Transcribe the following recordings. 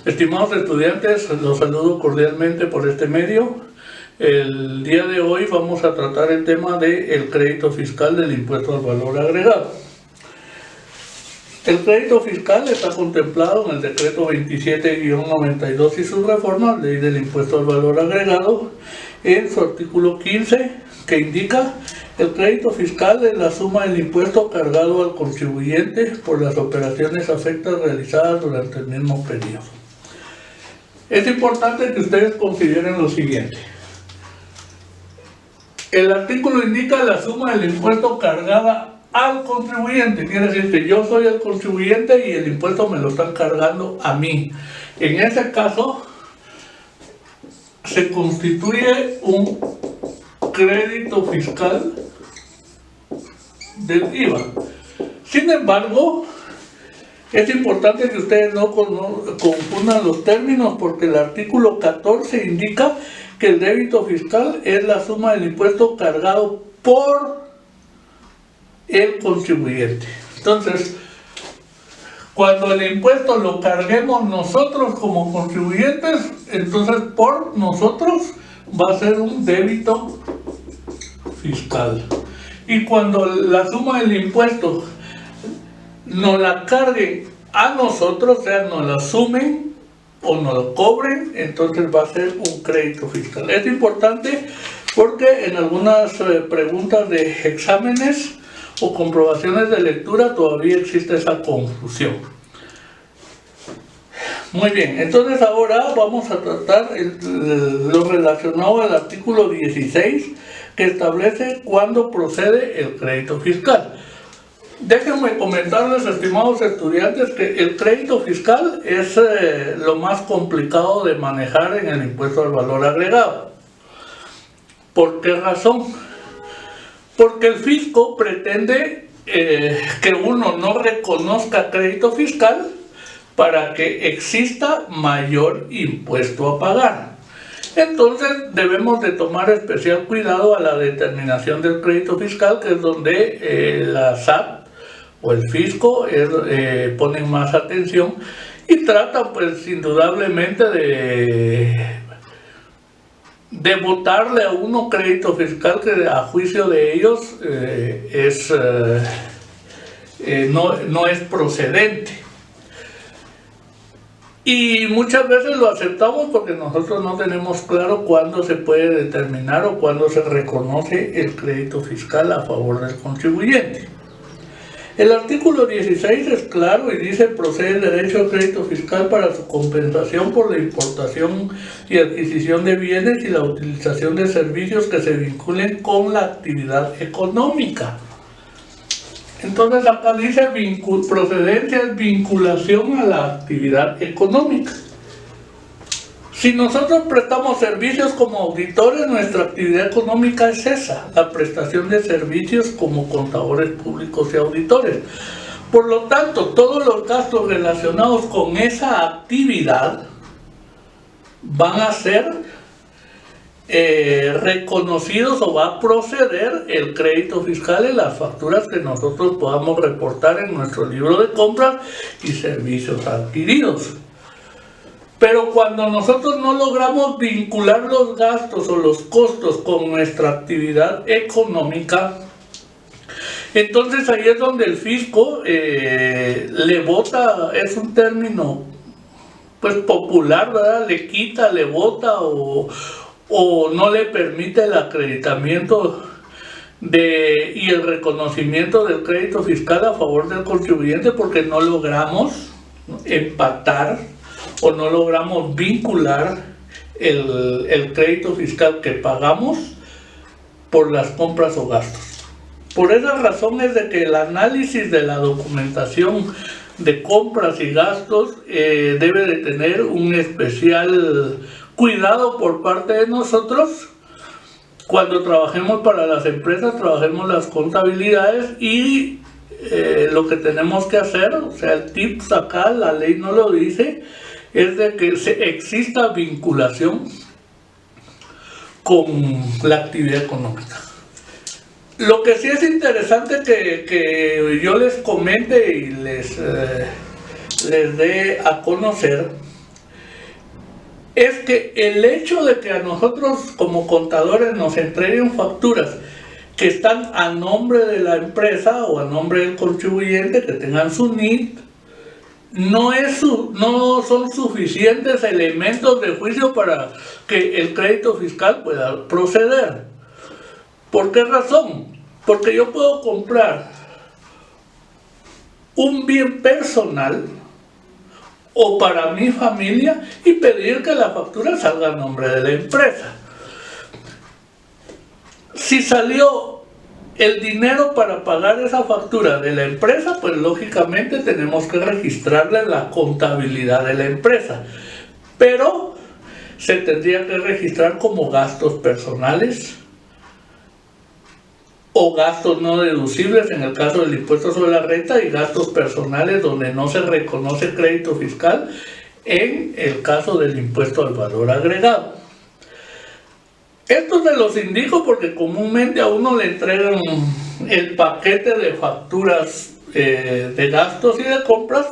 Estimados estudiantes, los saludo cordialmente por este medio. El día de hoy vamos a tratar el tema del crédito fiscal del impuesto al valor agregado. El crédito fiscal está contemplado en el decreto 27-92 y sus reformas, ley del impuesto al valor agregado, en su artículo 15, que indica: el crédito fiscal es la suma del impuesto cargado al contribuyente por las operaciones afectas realizadas durante el mismo periodo. Es importante que ustedes consideren lo siguiente. El artículo indica la suma del impuesto cargada al contribuyente. Quiere decir que yo soy el contribuyente y el impuesto me lo están cargando a mí. En ese caso, se constituye un crédito fiscal del IVA. Sin embargo, es importante que ustedes no confundan los términos, porque el artículo 14 indica que el débito fiscal es la suma del impuesto cargado por el contribuyente. Entonces, cuando el impuesto lo carguemos nosotros como contribuyentes, entonces por nosotros va a ser un débito fiscal. Y cuando la suma del impuesto nos la carguen a nosotros, o sea, nos la sumen o nos lo cobren, entonces va a ser un crédito fiscal. Es importante porque en algunas preguntas de exámenes o comprobaciones de lectura todavía existe esa confusión. Muy bien, entonces ahora vamos a tratar lo relacionado al artículo 16, que establece cuándo procede el crédito fiscal. Déjenme comentarles, estimados estudiantes, que el crédito fiscal es lo más complicado de manejar en el impuesto al valor agregado. ¿Por qué razón? Porque el fisco pretende que uno no reconozca crédito fiscal para que exista mayor impuesto a pagar. Entonces debemos de tomar especial cuidado a la determinación del crédito fiscal, que es donde la SAT o el fisco ponen más atención y tratan, pues, indudablemente de botarle a uno crédito fiscal que a juicio de ellos no es procedente. Y muchas veces lo aceptamos porque nosotros no tenemos claro cuándo se puede determinar o cuándo se reconoce el crédito fiscal a favor del contribuyente. El artículo 16 es claro y dice: procede el derecho al crédito fiscal para su compensación por la importación y adquisición de bienes y la utilización de servicios que se vinculen con la actividad económica. Entonces acá dice procedencia es vinculación a la actividad económica. Si nosotros prestamos servicios como auditores, nuestra actividad económica es esa, la prestación de servicios como contadores públicos y auditores. Por lo tanto, todos los gastos relacionados con esa actividad van a ser reconocidos, o va a proceder el crédito fiscal en las facturas que nosotros podamos reportar en nuestro libro de compras y servicios adquiridos. Pero cuando nosotros no logramos vincular los gastos o los costos con nuestra actividad económica, entonces ahí es donde el fisco le bota, es un término pues popular, ¿verdad? Le quita, le bota o no le permite el acreditamiento y el reconocimiento del crédito fiscal a favor del contribuyente, porque no logramos empatar o no logramos vincular el crédito fiscal que pagamos por las compras o gastos. Por esa razón es de que el análisis de la documentación de compras y gastos debe de tener un especial cuidado por parte de nosotros. Cuando trabajemos para las empresas, trabajemos las contabilidades y lo que tenemos que hacer, o sea, el tips acá, la ley no lo dice, es de que exista vinculación con la actividad económica. Lo que sí es interesante que yo les comente y les dé a conocer es que el hecho de que a nosotros como contadores nos entreguen facturas que están a nombre de la empresa o a nombre del contribuyente, que tengan su NIT, no son suficientes elementos de juicio para que el crédito fiscal pueda proceder. ¿Por qué razón? Porque yo puedo comprar un bien personal o para mi familia y pedir que la factura salga a nombre de la empresa. Si salió el dinero para pagar esa factura de la empresa, pues lógicamente tenemos que registrarla en la contabilidad de la empresa. Pero se tendría que registrar como gastos personales o gastos no deducibles en el caso del impuesto sobre la renta, y gastos personales donde no se reconoce crédito fiscal en el caso del impuesto al valor agregado. Esto se los indico porque comúnmente a uno le entregan el paquete de facturas de gastos y de compras,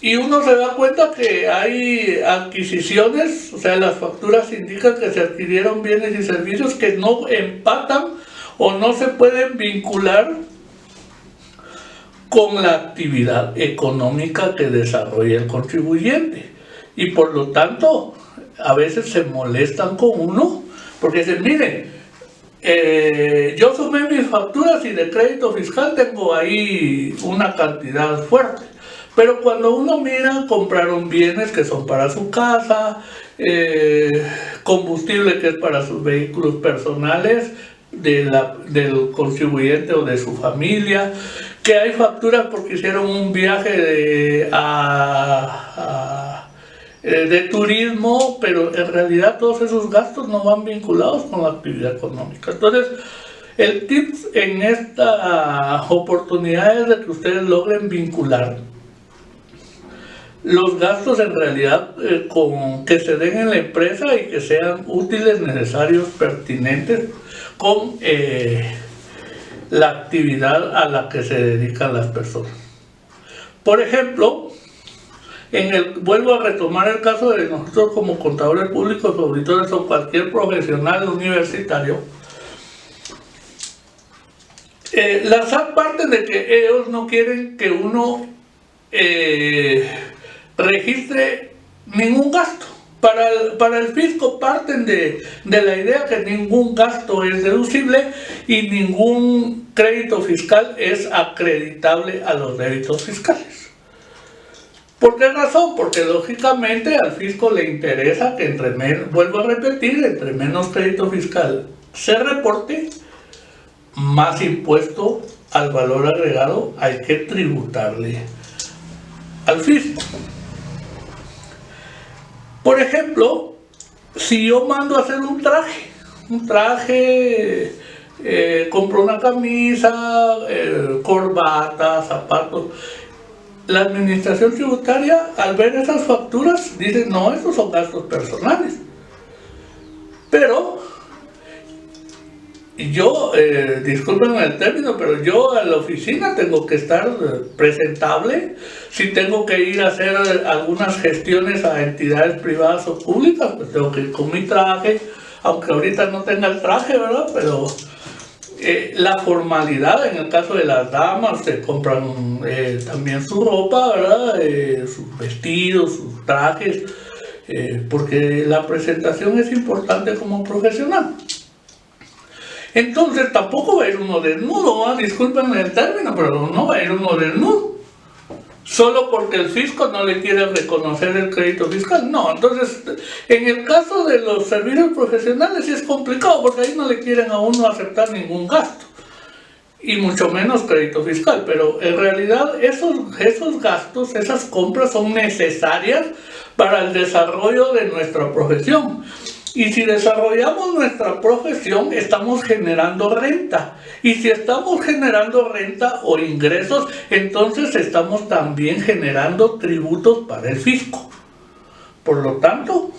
y uno se da cuenta que hay adquisiciones, o sea, las facturas indican que se adquirieron bienes y servicios que no empatan o no se pueden vincular con la actividad económica que desarrolla el contribuyente. Y por lo tanto, a veces se molestan con uno, porque dicen, mire, yo sumé mis facturas y de crédito fiscal tengo ahí una cantidad fuerte. Pero cuando uno mira, compraron bienes que son para su casa, combustible que es para sus vehículos personales, del contribuyente o de su familia, que hay facturas porque hicieron un viaje de turismo, pero en realidad todos esos gastos no van vinculados con la actividad económica. Entonces, el tip en esta oportunidad es de que ustedes logren vincular los gastos en realidad con que se den en la empresa y que sean útiles, necesarios, pertinentes con la actividad a la que se dedican las personas. Por ejemplo, vuelvo a retomar el caso de nosotros como contadores públicos, auditores o cualquier profesional universitario. Las SAT parten de que ellos no quieren que uno registre ningún gasto. Para el fisco parten de la idea que ningún gasto es deducible y ningún crédito fiscal es acreditable a los débitos fiscales. ¿Por qué razón? Porque lógicamente al fisco le interesa que vuelvo a repetir, entre menos crédito fiscal se reporte, más impuesto al valor agregado hay que tributarle al fisco. Por ejemplo, si yo mando a hacer un traje, compro una camisa, corbata, zapatos, la administración tributaria al ver esas facturas dice, no, esos son gastos personales. Pero yo, discúlpenme el término, pero yo a la oficina tengo que estar presentable. Si tengo que ir a hacer algunas gestiones a entidades privadas o públicas, pues tengo que ir con mi traje, aunque ahorita no tenga el traje, ¿verdad? Pero la formalidad, en el caso de las damas, se compran también su ropa, ¿verdad? Sus vestidos, sus trajes, porque la presentación es importante como profesional. Entonces tampoco va a ir uno desnudo, discúlpenme el término, pero no va a ir uno desnudo. Solo porque el fisco no le quiere reconocer el crédito fiscal. No, entonces en el caso de los servicios profesionales sí es complicado, porque ahí no le quieren a uno aceptar ningún gasto. Y mucho menos crédito fiscal. Pero en realidad esos gastos, esas compras son necesarias para el desarrollo de nuestra profesión. Y si desarrollamos nuestra profesión, estamos generando renta. Y si estamos generando renta o ingresos, entonces estamos también generando tributos para el fisco. Por lo tanto,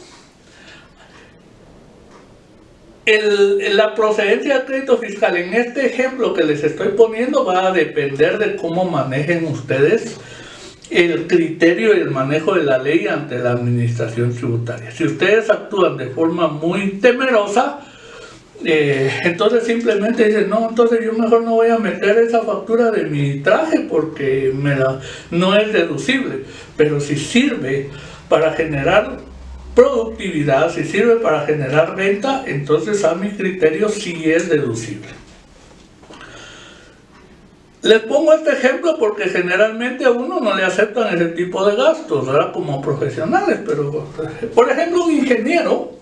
la procedencia del crédito fiscal en este ejemplo que les estoy poniendo va a depender de cómo manejen ustedes el criterio y el manejo de la ley ante la administración tributaria. Si ustedes actúan de forma muy temerosa, entonces simplemente dicen, no, entonces yo mejor no voy a meter esa factura de mi traje porque no es deducible. Pero si sirve para generar productividad, si sirve para generar renta, entonces a mi criterio sí es deducible. Les pongo este ejemplo porque generalmente a uno no le aceptan ese tipo de gastos, ¿verdad? Como profesionales, pero por ejemplo un ingeniero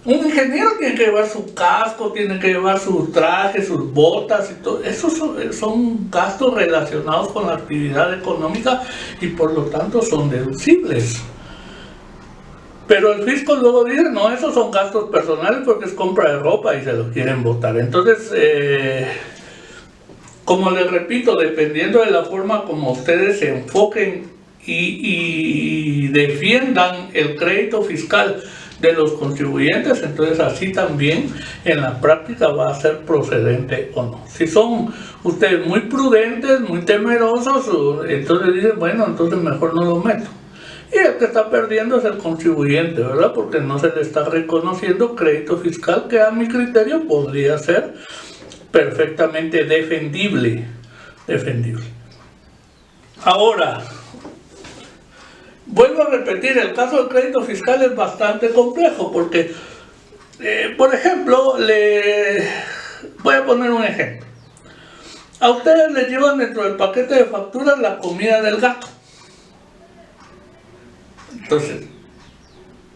tiene que llevar su casco, tiene que llevar su traje, sus botas y todo. Esos son gastos relacionados con la actividad económica y por lo tanto son deducibles. Pero el fisco luego dice, no, esos son gastos personales porque es compra de ropa y se lo quieren botar. Entonces, como les repito, dependiendo de la forma como ustedes se enfoquen y defiendan el crédito fiscal de los contribuyentes, entonces así también en la práctica va a ser procedente o no. Si son ustedes muy prudentes, muy temerosos, entonces dicen, bueno, entonces mejor no lo meto. Y el que está perdiendo es el contribuyente, ¿verdad? Porque no se le está reconociendo crédito fiscal que a mi criterio podría ser perfectamente defendible. Ahora, vuelvo a repetir, el caso del crédito fiscal es bastante complejo porque, por ejemplo, voy a poner un ejemplo. A ustedes les llevan dentro del paquete de facturas la comida del gato. Entonces,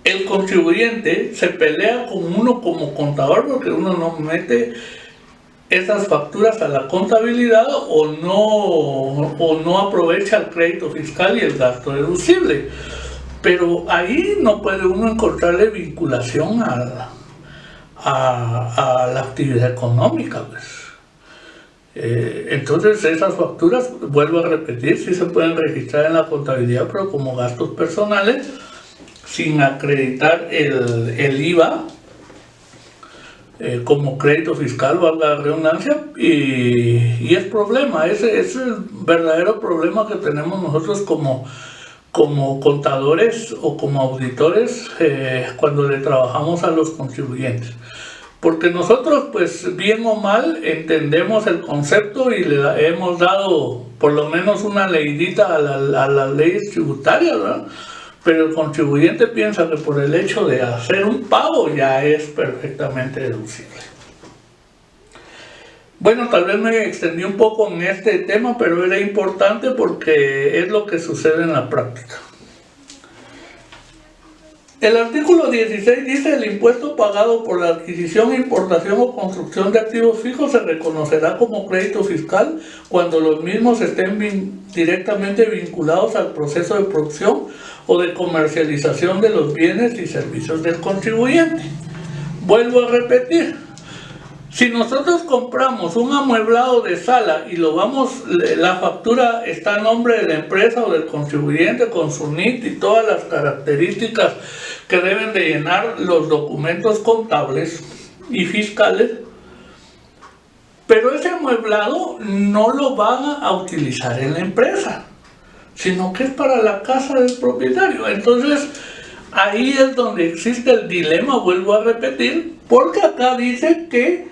el contribuyente se pelea con uno como contador porque uno no mete esas facturas a la contabilidad o no aprovecha el crédito fiscal y el gasto deducible. Pero ahí no puede uno encontrarle vinculación a la actividad económica, pues. Entonces esas facturas, vuelvo a repetir, sí se pueden registrar en la contabilidad, pero como gastos personales, sin acreditar el IVA como crédito fiscal, valga la redundancia, y es problema, ese es el verdadero problema que tenemos nosotros como contadores o como auditores cuando le trabajamos a los contribuyentes. Porque nosotros, pues bien o mal, entendemos el concepto y le hemos dado por lo menos una leidita a las leyes tributarias, ¿verdad? Pero el contribuyente piensa que por el hecho de hacer un pago ya es perfectamente deducible. Bueno, tal vez me extendí un poco en este tema, pero era importante porque es lo que sucede en la práctica. El artículo 16 dice: el impuesto pagado por la adquisición, importación o construcción de activos fijos se reconocerá como crédito fiscal cuando los mismos estén directamente vinculados al proceso de producción o de comercialización de los bienes y servicios del contribuyente. Vuelvo a repetir, si nosotros compramos un amueblado de sala y la factura está a nombre de la empresa o del contribuyente con su NIT y todas las características que deben de llenar los documentos contables y fiscales, pero ese amueblado no lo van a utilizar en la empresa, sino que es para la casa del propietario. Entonces, ahí es donde existe el dilema, vuelvo a repetir, porque acá dice que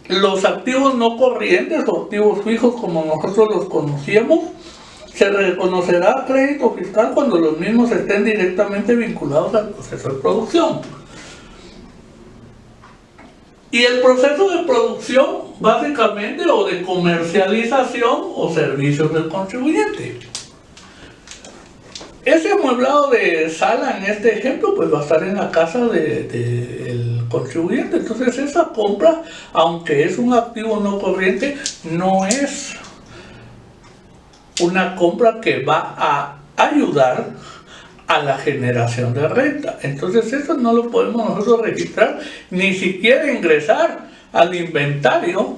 los activos no corrientes o activos fijos, como nosotros los conocíamos, se reconocerá crédito fiscal cuando los mismos estén directamente vinculados al proceso de producción. Y el proceso de producción, básicamente, o de comercialización o servicios del contribuyente. Ese amueblado de sala, en este ejemplo, pues va a estar en la casa del contribuyente. Entonces esa compra, aunque es un activo no corriente, no es una compra que va a ayudar a la generación de renta. Entonces eso no lo podemos nosotros registrar, ni siquiera ingresar al inventario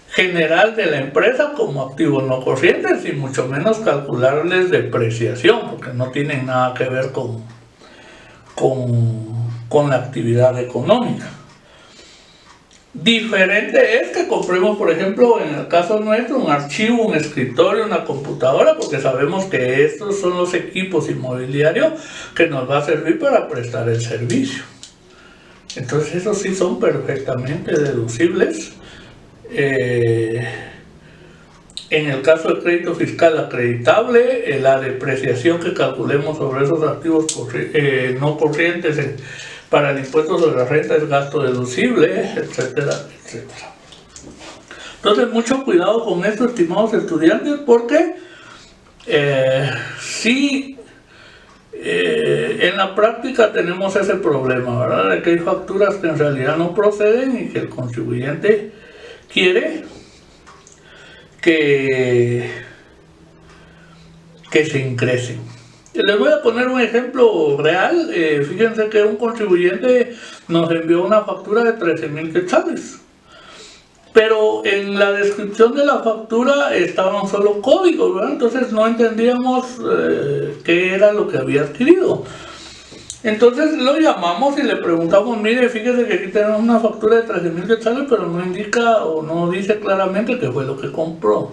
general de la empresa como activos no corrientes, y mucho menos calcularles depreciación, porque no tienen nada que ver con la actividad económica. Diferente es que compremos, por ejemplo, en el caso nuestro, un archivo, un escritorio, una computadora, porque sabemos que estos son los equipos inmobiliarios que nos va a servir para prestar el servicio. Entonces esos sí son perfectamente deducibles. En el caso del crédito fiscal acreditable, la depreciación que calculemos sobre esos activos no corrientes para el impuesto sobre la renta es gasto deducible, etcétera, etcétera. Entonces, mucho cuidado con esto, estimados estudiantes, porque sí, en la práctica tenemos ese problema, ¿verdad? De que hay facturas que en realidad no proceden y que el contribuyente quiere que se ingresen. Les voy a poner un ejemplo real. Fíjense que un contribuyente nos envió una factura de 13,000 quetzales. Pero en la descripción de la factura estaban solo códigos, ¿verdad? Entonces no entendíamos qué era lo que había adquirido. Entonces lo llamamos y le preguntamos, mire, fíjese que aquí tenemos una factura de 13,000 quetzales, pero no indica o no dice claramente qué fue lo que compró.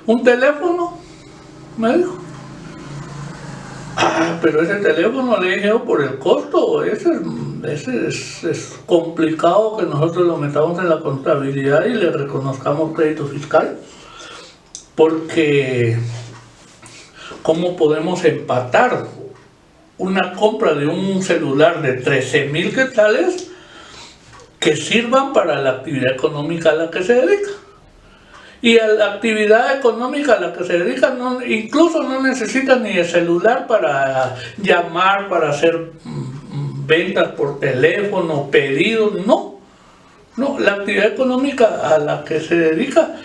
¿Un teléfono? Me dijo. Pero ese teléfono, le dije yo, por el costo, ese es complicado que nosotros lo metamos en la contabilidad y le reconozcamos crédito fiscal, porque ¿cómo podemos empatar una compra de un celular de 13,000 quetzales que sirvan para la actividad económica a la que se dedica? Y a la actividad económica a la que se dedica incluso no necesita ni el celular para llamar, para hacer ventas por teléfono, pedidos, no, la actividad económica a la que se dedica,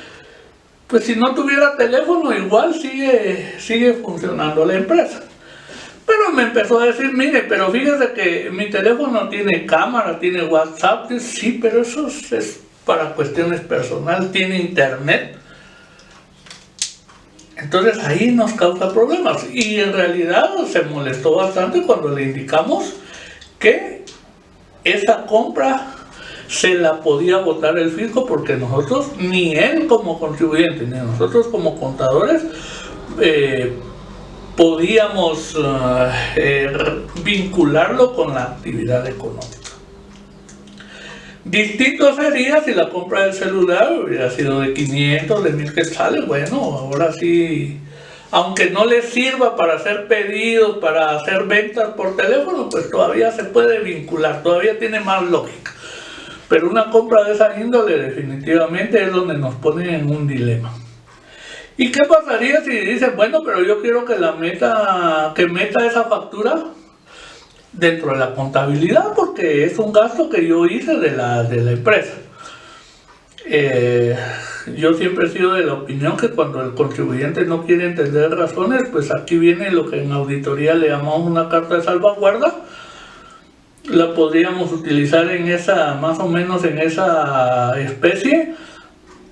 pues si no tuviera teléfono igual sigue funcionando la empresa. Pero me empezó a decir, mire, pero fíjese que mi teléfono tiene cámara, tiene WhatsApp, sí, pero eso es para cuestiones personales, tiene internet. Entonces ahí nos causa problemas. Y en realidad se molestó bastante cuando le indicamos que esa compra se la podía botar el fisco, porque nosotros, ni él como contribuyente, ni nosotros como contadores, podíamos vincularlo con la actividad económica. Distinto sería si la compra del celular hubiera sido de 500, de 1,000 quetzales. Bueno, ahora sí, aunque no le sirva para hacer pedidos, para hacer ventas por teléfono, pues todavía se puede vincular, todavía tiene más lógica. Pero una compra de esa índole definitivamente es donde nos ponen en un dilema. ¿Y qué pasaría si dicen, bueno, pero yo quiero que meta esa factura dentro de la contabilidad, porque es un gasto que yo hice de la empresa? Yo siempre he sido de la opinión que cuando el contribuyente no quiere entender razones, pues aquí viene lo que en auditoría le llamamos una carta de salvaguarda. La podríamos utilizar en esa, más o menos en esa especie,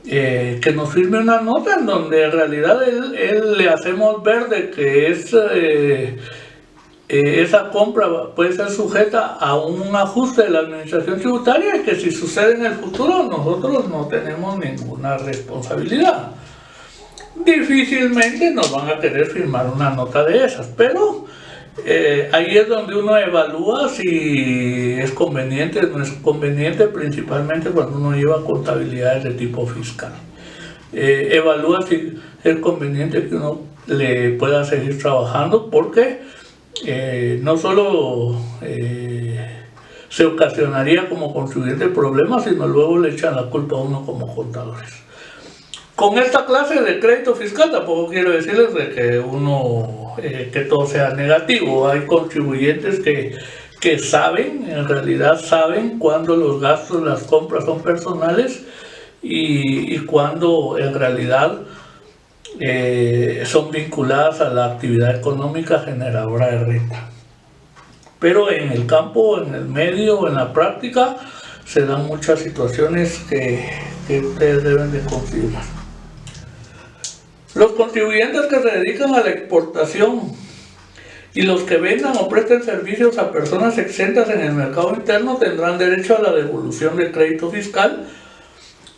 que nos firme una nota en donde en realidad él le hacemos ver de que esa compra puede ser sujeta a un ajuste de la administración tributaria, y que si sucede en el futuro nosotros no tenemos ninguna responsabilidad. Difícilmente nos van a querer firmar una nota de esas, pero ahí es donde uno evalúa si es conveniente o no es conveniente, principalmente cuando uno lleva contabilidades de tipo fiscal. Evalúa si es conveniente que uno le pueda seguir trabajando, porque no solo se ocasionaría como contribuyente problemas, sino luego le echan la culpa a uno como contadores. Con esta clase de crédito fiscal tampoco quiero decirles de que todo sea negativo. Hay contribuyentes que saben, en realidad saben cuándo los gastos, las compras son personales y cuándo en realidad son vinculadas a la actividad económica generadora de renta. Pero en el campo, en el medio, en la práctica, se dan muchas situaciones que ustedes deben de considerar. Los contribuyentes que se dedican a la exportación y los que vendan o presten servicios a personas exentas en el mercado interno tendrán derecho a la devolución de crédito fiscal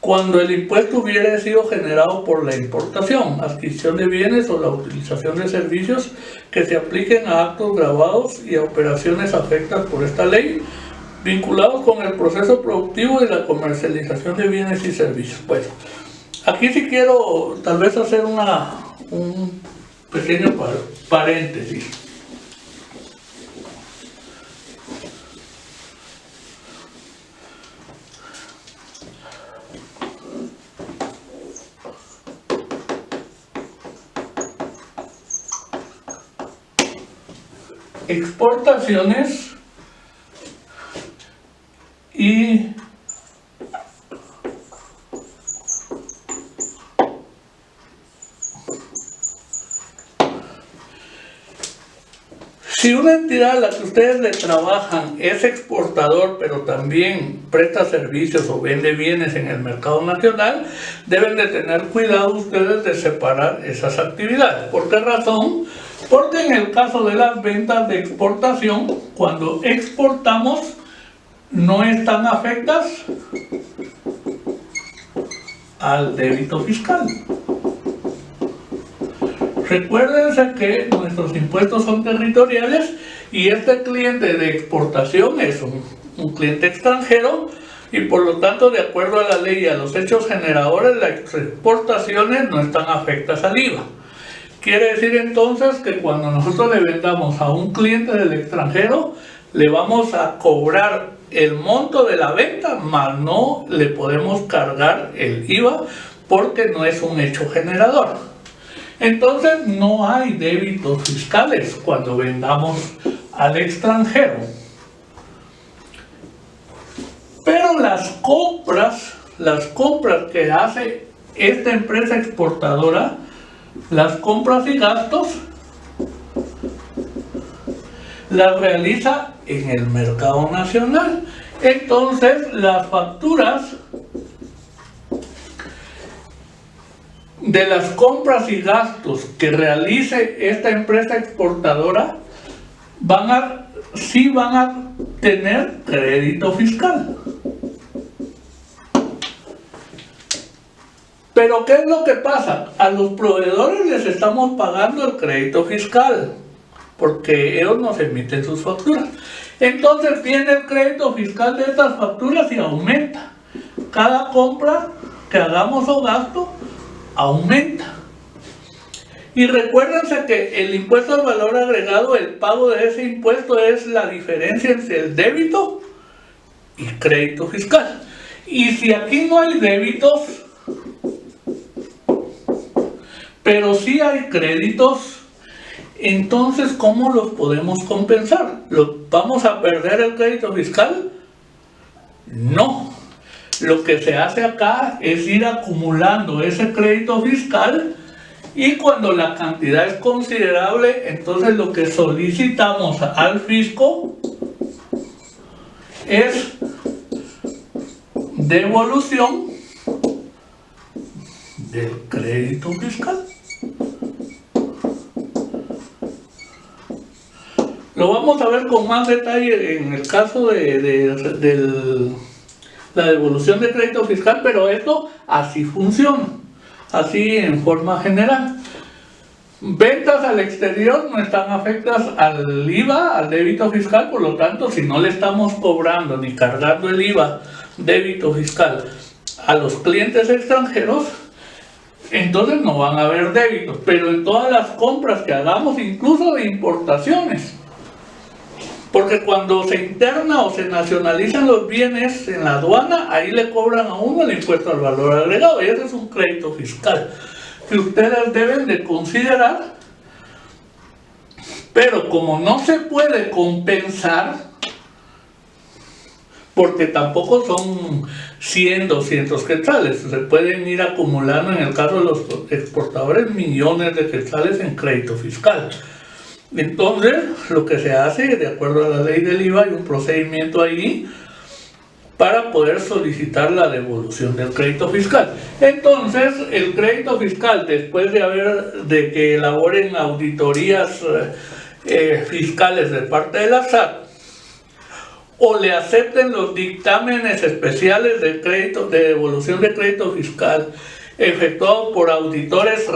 cuando el impuesto hubiera sido generado por la importación, adquisición de bienes o la utilización de servicios que se apliquen a actos grabados y a operaciones afectadas por esta ley, vinculados con el proceso productivo y la comercialización de bienes y servicios. Bueno, aquí sí quiero tal vez hacer un pequeño paréntesis. Exportaciones y si una entidad a la que ustedes le trabajan es exportador, pero también presta servicios o vende bienes en el mercado nacional, deben de tener cuidado ustedes de separar esas actividades. ¿Por qué razón? Porque en el caso de las ventas de exportación, cuando exportamos, no están afectas al débito fiscal. Recuérdense que nuestros impuestos son territoriales y este cliente de exportación es un cliente extranjero y por lo tanto, de acuerdo a la ley y a los hechos generadores, las exportaciones no están afectas al IVA. Quiere decir entonces que cuando nosotros le vendamos a un cliente del extranjero, le vamos a cobrar el monto de la venta, más no le podemos cargar el IVA porque no es un hecho generador. Entonces no hay débitos fiscales cuando vendamos al extranjero. Pero las compras que hace esta empresa exportadora, las compras y gastos, las realiza en el mercado nacional. Entonces las facturas de las compras y gastos que realice esta empresa exportadora sí van a tener crédito fiscal. Pero ¿qué es lo que pasa? A los proveedores les estamos pagando el crédito fiscal porque ellos nos emiten sus facturas. Entonces viene el crédito fiscal de estas facturas y aumenta. Cada compra que hagamos o gasto aumenta. Y recuérdense que el impuesto al valor agregado, el pago de ese impuesto es la diferencia entre el débito y crédito fiscal. Y si aquí no hay débitos, pero sí hay créditos, entonces ¿cómo los podemos compensar? ¿Vamos a perder el crédito fiscal? No. Lo que se hace acá es ir acumulando ese crédito fiscal y cuando la cantidad es considerable, entonces lo que solicitamos al fisco es devolución del crédito fiscal. Lo vamos a ver con más detalle en el caso de la devolución de crédito fiscal, pero esto así funciona, así en forma general. Ventas al exterior no están afectas al IVA, al débito fiscal, por lo tanto, si no le estamos cobrando ni cargando el IVA, débito fiscal, a los clientes extranjeros, entonces no van a haber débitos. Pero en todas las compras que hagamos, incluso de importaciones, porque cuando se interna o se nacionalizan los bienes en la aduana, ahí le cobran a uno el impuesto al valor agregado y ese es un crédito fiscal que ustedes deben de considerar, pero como no se puede compensar, porque tampoco son 100, 200 quetzales, se pueden ir acumulando en el caso de los exportadores millones de quetzales en crédito fiscal. Entonces, lo que se hace, de acuerdo a la ley del IVA, hay un procedimiento ahí para poder solicitar la devolución del crédito fiscal. Entonces, el crédito fiscal, después de que elaboren auditorías fiscales de parte de la SAT, o le acepten los dictámenes especiales de crédito, de devolución de crédito fiscal efectuados por auditores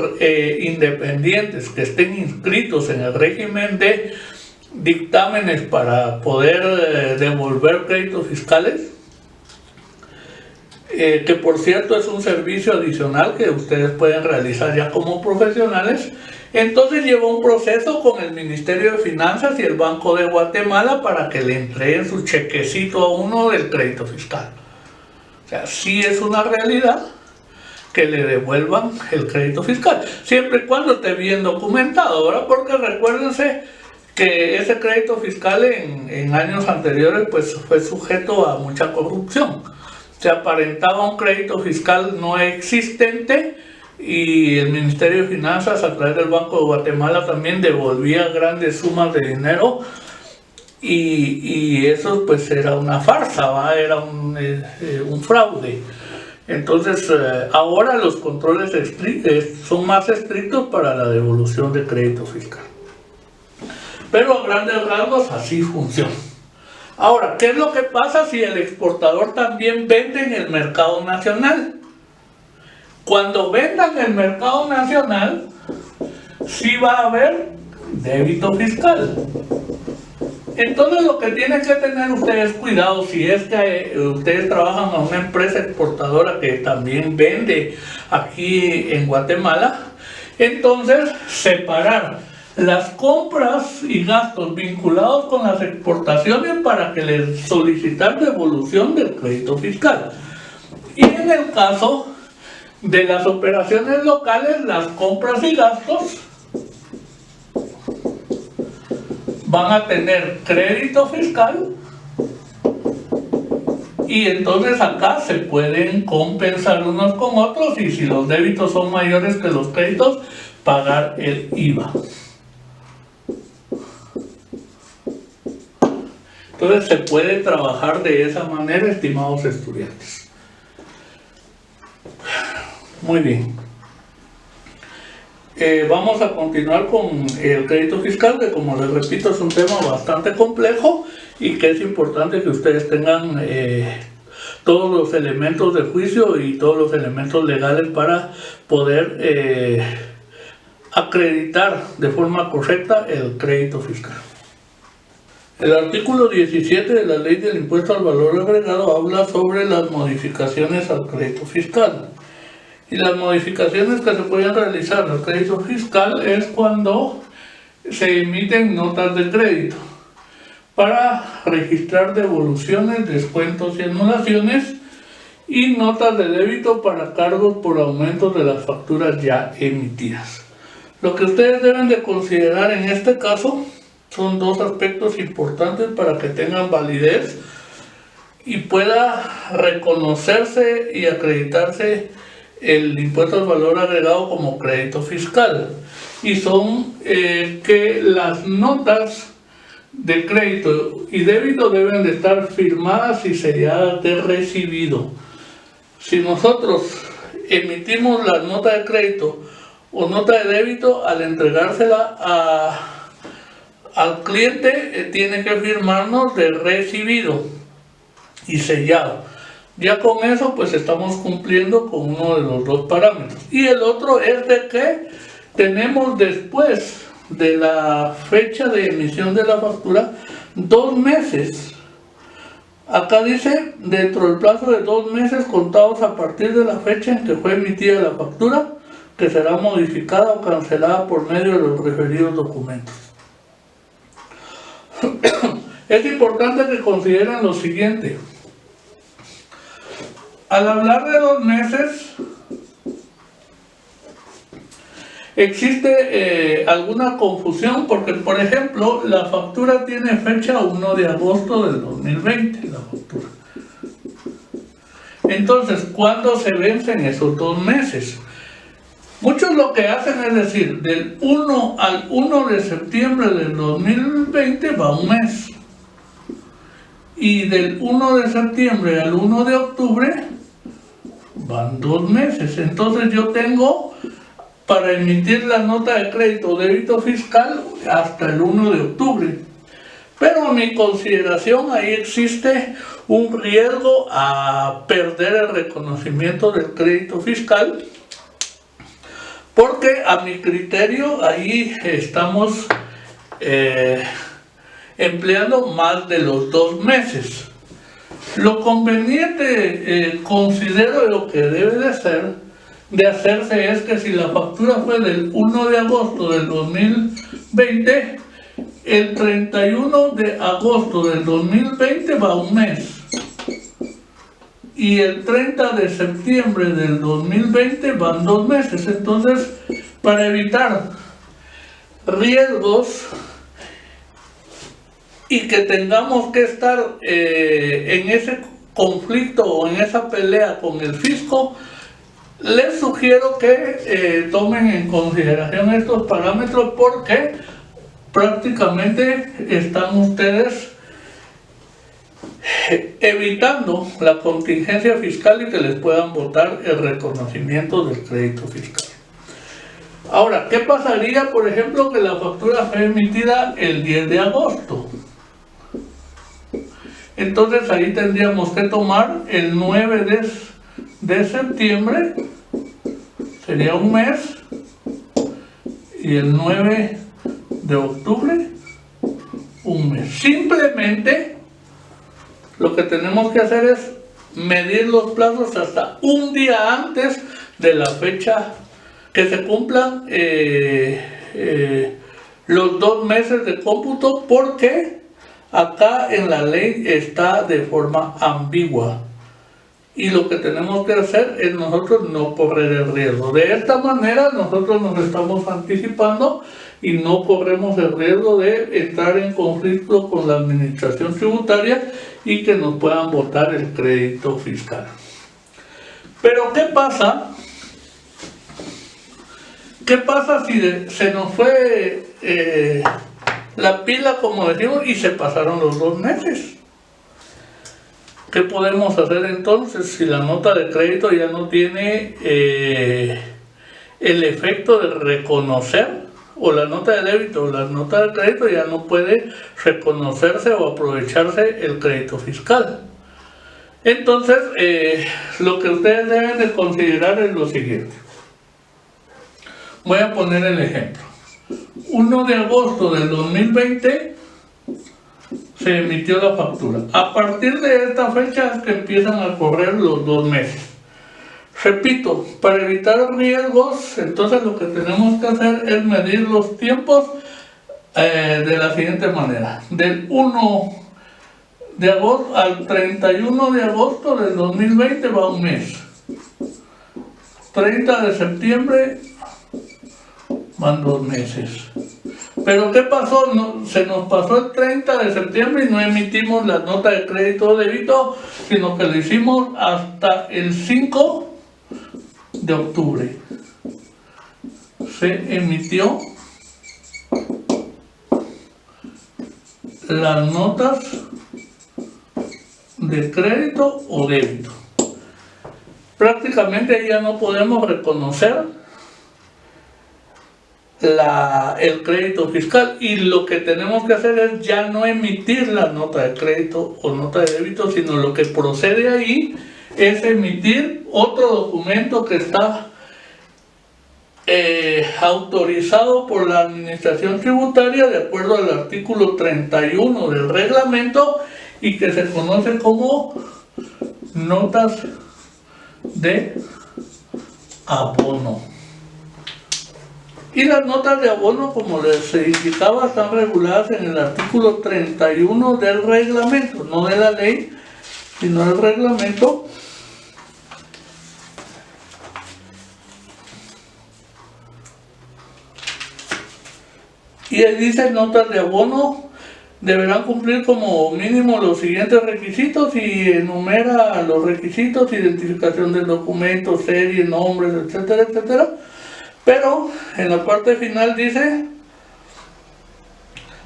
independientes que estén inscritos en el régimen de dictámenes para poder devolver créditos fiscales, que por cierto es un servicio adicional que ustedes pueden realizar ya como profesionales. Entonces llevó un proceso con el Ministerio de Finanzas y el Banco de Guatemala para que le entreguen su chequecito a uno del crédito fiscal. O sea, sí es una realidad que le devuelvan el crédito fiscal, siempre y cuando esté bien documentado, ¿verdad? Porque recuérdense que ese crédito fiscal en años anteriores pues fue sujeto a mucha corrupción. Se aparentaba un crédito fiscal no existente y el Ministerio de Finanzas a través del Banco de Guatemala también devolvía grandes sumas de dinero y eso pues era una farsa, ¿va? Era un fraude. Entonces ahora los controles son más estrictos para la devolución de crédito fiscal. Pero a grandes rasgos así funciona. Ahora, ¿qué es lo que pasa si el exportador también vende en el mercado nacional? Cuando venda en el mercado nacional, sí va a haber débito fiscal. Entonces lo que tienen que tener ustedes cuidado, si es que ustedes trabajan en una empresa exportadora que también vende aquí en Guatemala, entonces separar las compras y gastos vinculados con las exportaciones para que les solicitar devolución del crédito fiscal. Y en el caso de las operaciones locales, las compras y gastos van a tener crédito fiscal y entonces acá se pueden compensar unos con otros y si los débitos son mayores que los créditos, pagar el IVA. Entonces se puede trabajar de esa manera, estimados estudiantes. Muy bien. Vamos a continuar con el crédito fiscal, que como les repito es un tema bastante complejo y que es importante que ustedes tengan todos los elementos de juicio y todos los elementos legales para poder acreditar de forma correcta el crédito fiscal. El artículo 17 de la Ley del Impuesto al Valor Agregado habla sobre las modificaciones al crédito fiscal. Y las modificaciones que se pueden realizar al crédito fiscal es cuando se emiten notas de crédito para registrar devoluciones, descuentos y anulaciones y notas de débito para cargos por aumentos de las facturas ya emitidas. Lo que ustedes deben de considerar en este caso son dos aspectos importantes para que tengan validez y pueda reconocerse y acreditarse el impuesto al valor agregado como crédito fiscal. Y son que las notas de crédito y débito deben de estar firmadas y selladas de recibido. Si nosotros emitimos la nota de crédito o nota de débito, al entregársela al cliente tiene que firmarnos de recibido y sellado. Ya con eso pues estamos cumpliendo con uno de los dos parámetros. Y el otro es de que tenemos después de la fecha de emisión de la factura 2 meses. Acá dice dentro del plazo de 2 meses contados a partir de la fecha en que fue emitida la factura, que será modificada o cancelada por medio de los referidos documentos. Es importante que consideren lo siguiente. Al hablar de 2 meses, existe alguna confusión porque, por ejemplo, la factura tiene fecha 1 de agosto del 2020, la factura. Entonces, ¿cuándo se vencen esos 2 meses? Muchos lo que hacen es decir, del 1 al 1 de septiembre del 2020 va un mes. Y del 1 de septiembre al 1 de octubre van 2 meses. Entonces yo tengo para emitir la nota de crédito o débito fiscal hasta el 1 de octubre. Pero a mi consideración ahí existe un riesgo a perder el reconocimiento del crédito fiscal, porque a mi criterio ahí estamos empleando más de los 2 meses. Lo conveniente, considero lo que debe de hacerse es que si la factura fue del 1 de agosto del 2020, el 31 de agosto del 2020 va un mes. Y el 30 de septiembre del 2020 van 2 meses. Entonces, para evitar riesgos y que tengamos que estar en ese conflicto o en esa pelea con el fisco, les sugiero que tomen en consideración estos parámetros, porque prácticamente están ustedes evitando la contingencia fiscal y que les puedan votar el reconocimiento del crédito fiscal. Ahora, ¿qué pasaría, por ejemplo, que la factura fue emitida el 10 de agosto? Entonces ahí tendríamos que tomar el 9 de septiembre, sería un mes, y el 9 de octubre, un mes. Simplemente lo que tenemos que hacer es medir los plazos hasta un día antes de la fecha que se cumplan los 2 meses de cómputo, porque acá en la ley está de forma ambigua. Y lo que tenemos que hacer es nosotros no correr el riesgo. De esta manera nosotros nos estamos anticipando y no corremos el riesgo de entrar en conflicto con la administración tributaria y que nos puedan votar el crédito fiscal. Pero ¿qué pasa? ¿Qué pasa si se nos fue la pila, como decimos, y se pasaron los 2 meses? ¿Qué podemos hacer entonces si la nota de crédito ya no tiene el efecto de reconocer, o la nota de débito o la nota de crédito ya no puede reconocerse o aprovecharse el crédito fiscal? Entonces, lo que ustedes deben de considerar es lo siguiente. Voy a poner el ejemplo. 1 de agosto del 2020 se emitió la factura. A partir de esta fecha es que empiezan a correr los 2 meses. Repito, para evitar riesgos, entonces lo que tenemos que hacer es medir los tiempos de la siguiente manera. Del 1 de agosto al 31 de agosto del 2020 va un mes. 30 de septiembre van 2 meses. Pero ¿qué pasó? Se nos pasó el 30 de septiembre y no emitimos la nota de crédito o débito, sino que lo hicimos hasta el 5 de octubre. Se emitió las notas de crédito o débito. Prácticamente ya no podemos reconocer el crédito fiscal, y lo que tenemos que hacer es ya no emitir la nota de crédito o nota de débito, sino lo que procede ahí es emitir otro documento que está autorizado por la administración tributaria de acuerdo al artículo 31 del reglamento y que se conoce como notas de abono. Y las notas de abono, como les indicaba, están reguladas en el artículo 31 del reglamento, no de la ley, sino del reglamento. Y ahí dice: notas de abono deberán cumplir como mínimo los siguientes requisitos, y enumera los requisitos: identificación del documento, serie, nombres, etcétera, etcétera. Pero en la parte final dice: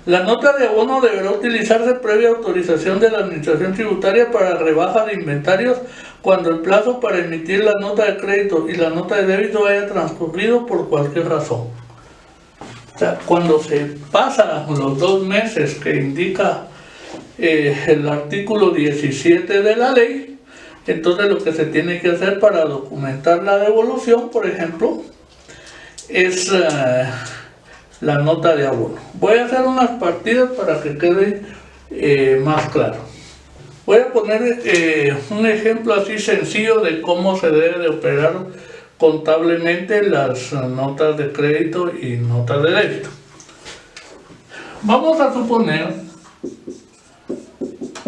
la nota de abono deberá utilizarse previa autorización de la administración tributaria para rebaja de inventarios cuando el plazo para emitir la nota de crédito y la nota de débito haya transcurrido por cualquier razón. O sea, cuando se pasan los 2 meses que indica el artículo 17 de la ley, entonces lo que se tiene que hacer para documentar la devolución, por ejemplo, es la nota de abono. Voy a hacer unas partidas para que quede más claro. Voy a poner un ejemplo así sencillo de cómo se debe de operar contablemente las notas de crédito y notas de débito. Vamos a suponer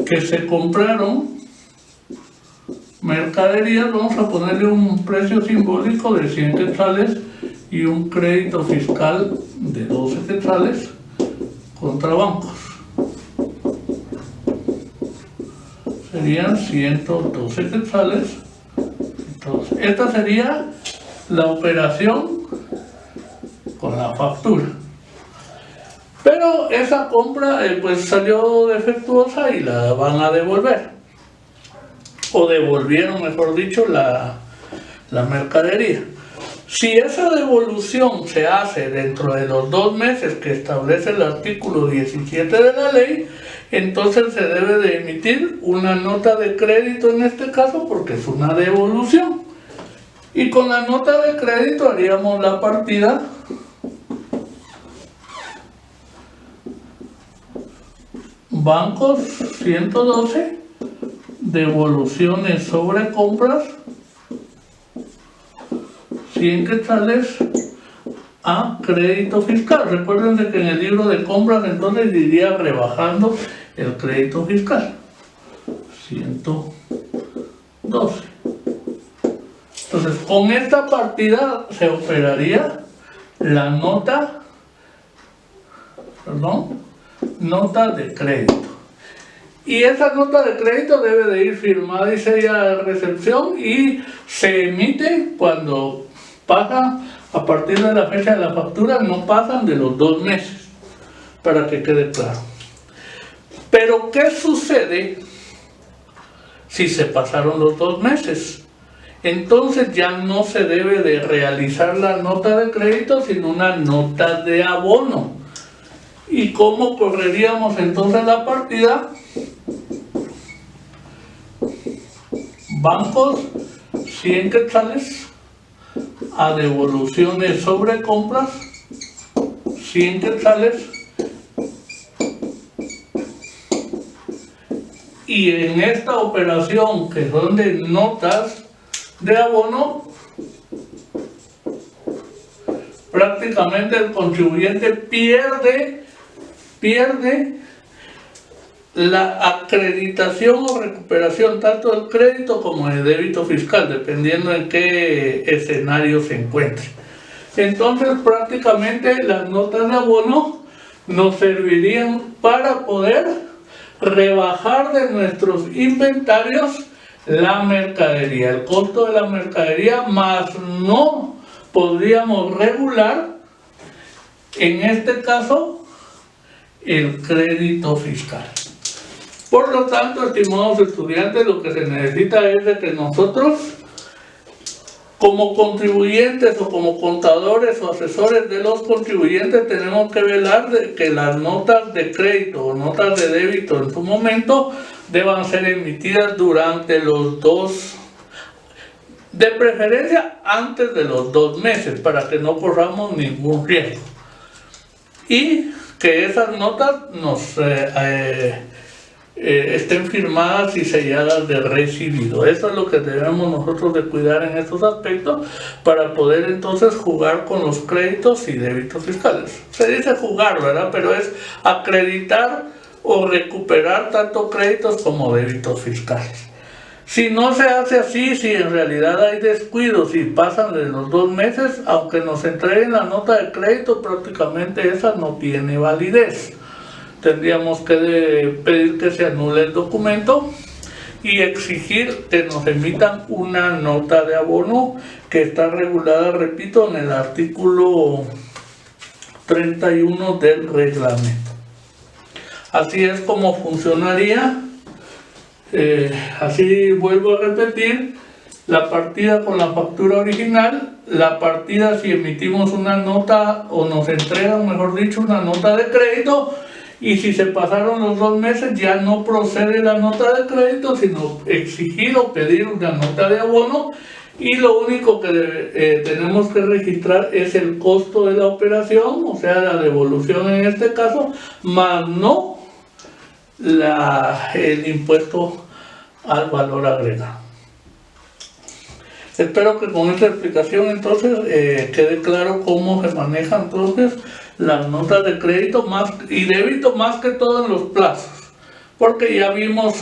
que se compraron mercaderías, vamos a ponerle un precio simbólico de 100 quetzales y un crédito fiscal de 12 quetzales contra bancos. Serían 112 quetzales. Entonces, esta sería la operación con la factura. Pero esa compra pues salió defectuosa y la van a devolver. O devolvieron, mejor dicho, la mercadería. Si esa devolución se hace dentro de los 2 meses que establece el artículo 17 de la ley, entonces se debe de emitir una nota de crédito en este caso porque es una devolución. Y con la nota de crédito haríamos la partida bancos 112, devoluciones sobre compras 100 quetzales a crédito fiscal. Recuerden que en el libro de compras entonces iría rebajando el crédito fiscal. 112. Entonces, con esta partida se operaría la nota de crédito. Y esa nota de crédito debe de ir firmada y sellada de recepción y se emite cuando pasa a partir de la fecha de la factura, no pasan de los 2 meses, para que quede claro. Pero ¿qué sucede si se pasaron los 2 meses? Entonces ya no se debe de realizar la nota de crédito, sino una nota de abono. ¿Y cómo correríamos entonces la partida? Bancos 100 quetzales a devoluciones sobre compras 100 quetzales, y en esta operación que son de notas de abono, prácticamente el contribuyente pierde la acreditación o recuperación tanto del crédito como del débito fiscal, dependiendo en qué escenario se encuentre. Entonces, prácticamente las notas de abono nos servirían para poder rebajar de nuestros inventarios la mercadería, el costo de la mercadería, más no podríamos regular, en este caso, el crédito fiscal. Por lo tanto, estimados estudiantes, lo que se necesita es de que nosotros, como contribuyentes o como contadores o asesores de los contribuyentes, tenemos que velar de que las notas de crédito o notas de débito en su momento deban ser emitidas durante los 2, de preferencia antes de los 2 meses, para que no corramos ningún riesgo. Y que esas notas nos estén firmadas y selladas de recibido. Eso es lo que debemos nosotros de cuidar en estos aspectos para poder entonces jugar con los créditos y débitos fiscales. Se dice jugar, ¿verdad? Pero es acreditar o recuperar tanto créditos como débitos fiscales. Si no se hace así, si en realidad hay descuidos y pasan de los 2 meses, aunque nos entreguen la nota de crédito, prácticamente esa no tiene validez. Tendríamos que pedir que se anule el documento y exigir que nos emitan una nota de abono que está regulada, repito, en el artículo 31 del reglamento. Así es como funcionaría Así vuelvo a repetir, la partida con la factura original, la partida si emitimos una nota o nos entregan, mejor dicho, una nota de crédito, y si se pasaron los 2 meses ya no procede la nota de crédito, sino exigir o pedir una nota de abono, y lo único que tenemos que registrar es el costo de la operación, o sea, la devolución en este caso, más no el impuesto al valor agregado. Espero que con esta explicación entonces quede claro cómo se manejan entonces las notas de crédito y débito, más que todo en los plazos, porque ya vimos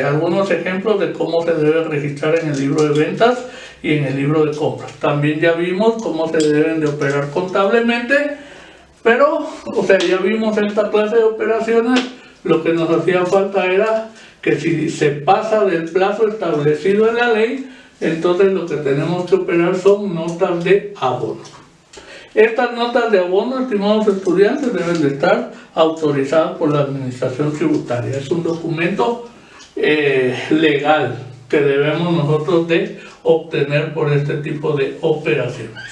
algunos ejemplos de cómo se debe registrar en el libro de ventas y en el libro de compras. También ya vimos cómo se deben de operar contablemente, pero, o sea, ya vimos esta clase de operaciones. Lo que nos hacía falta era que si se pasa del plazo establecido en la ley, entonces lo que tenemos que operar son notas de abono. Estas notas de abono, estimados estudiantes, deben de estar autorizadas por la Administración Tributaria. Es un documento legal que debemos nosotros de obtener por este tipo de operaciones.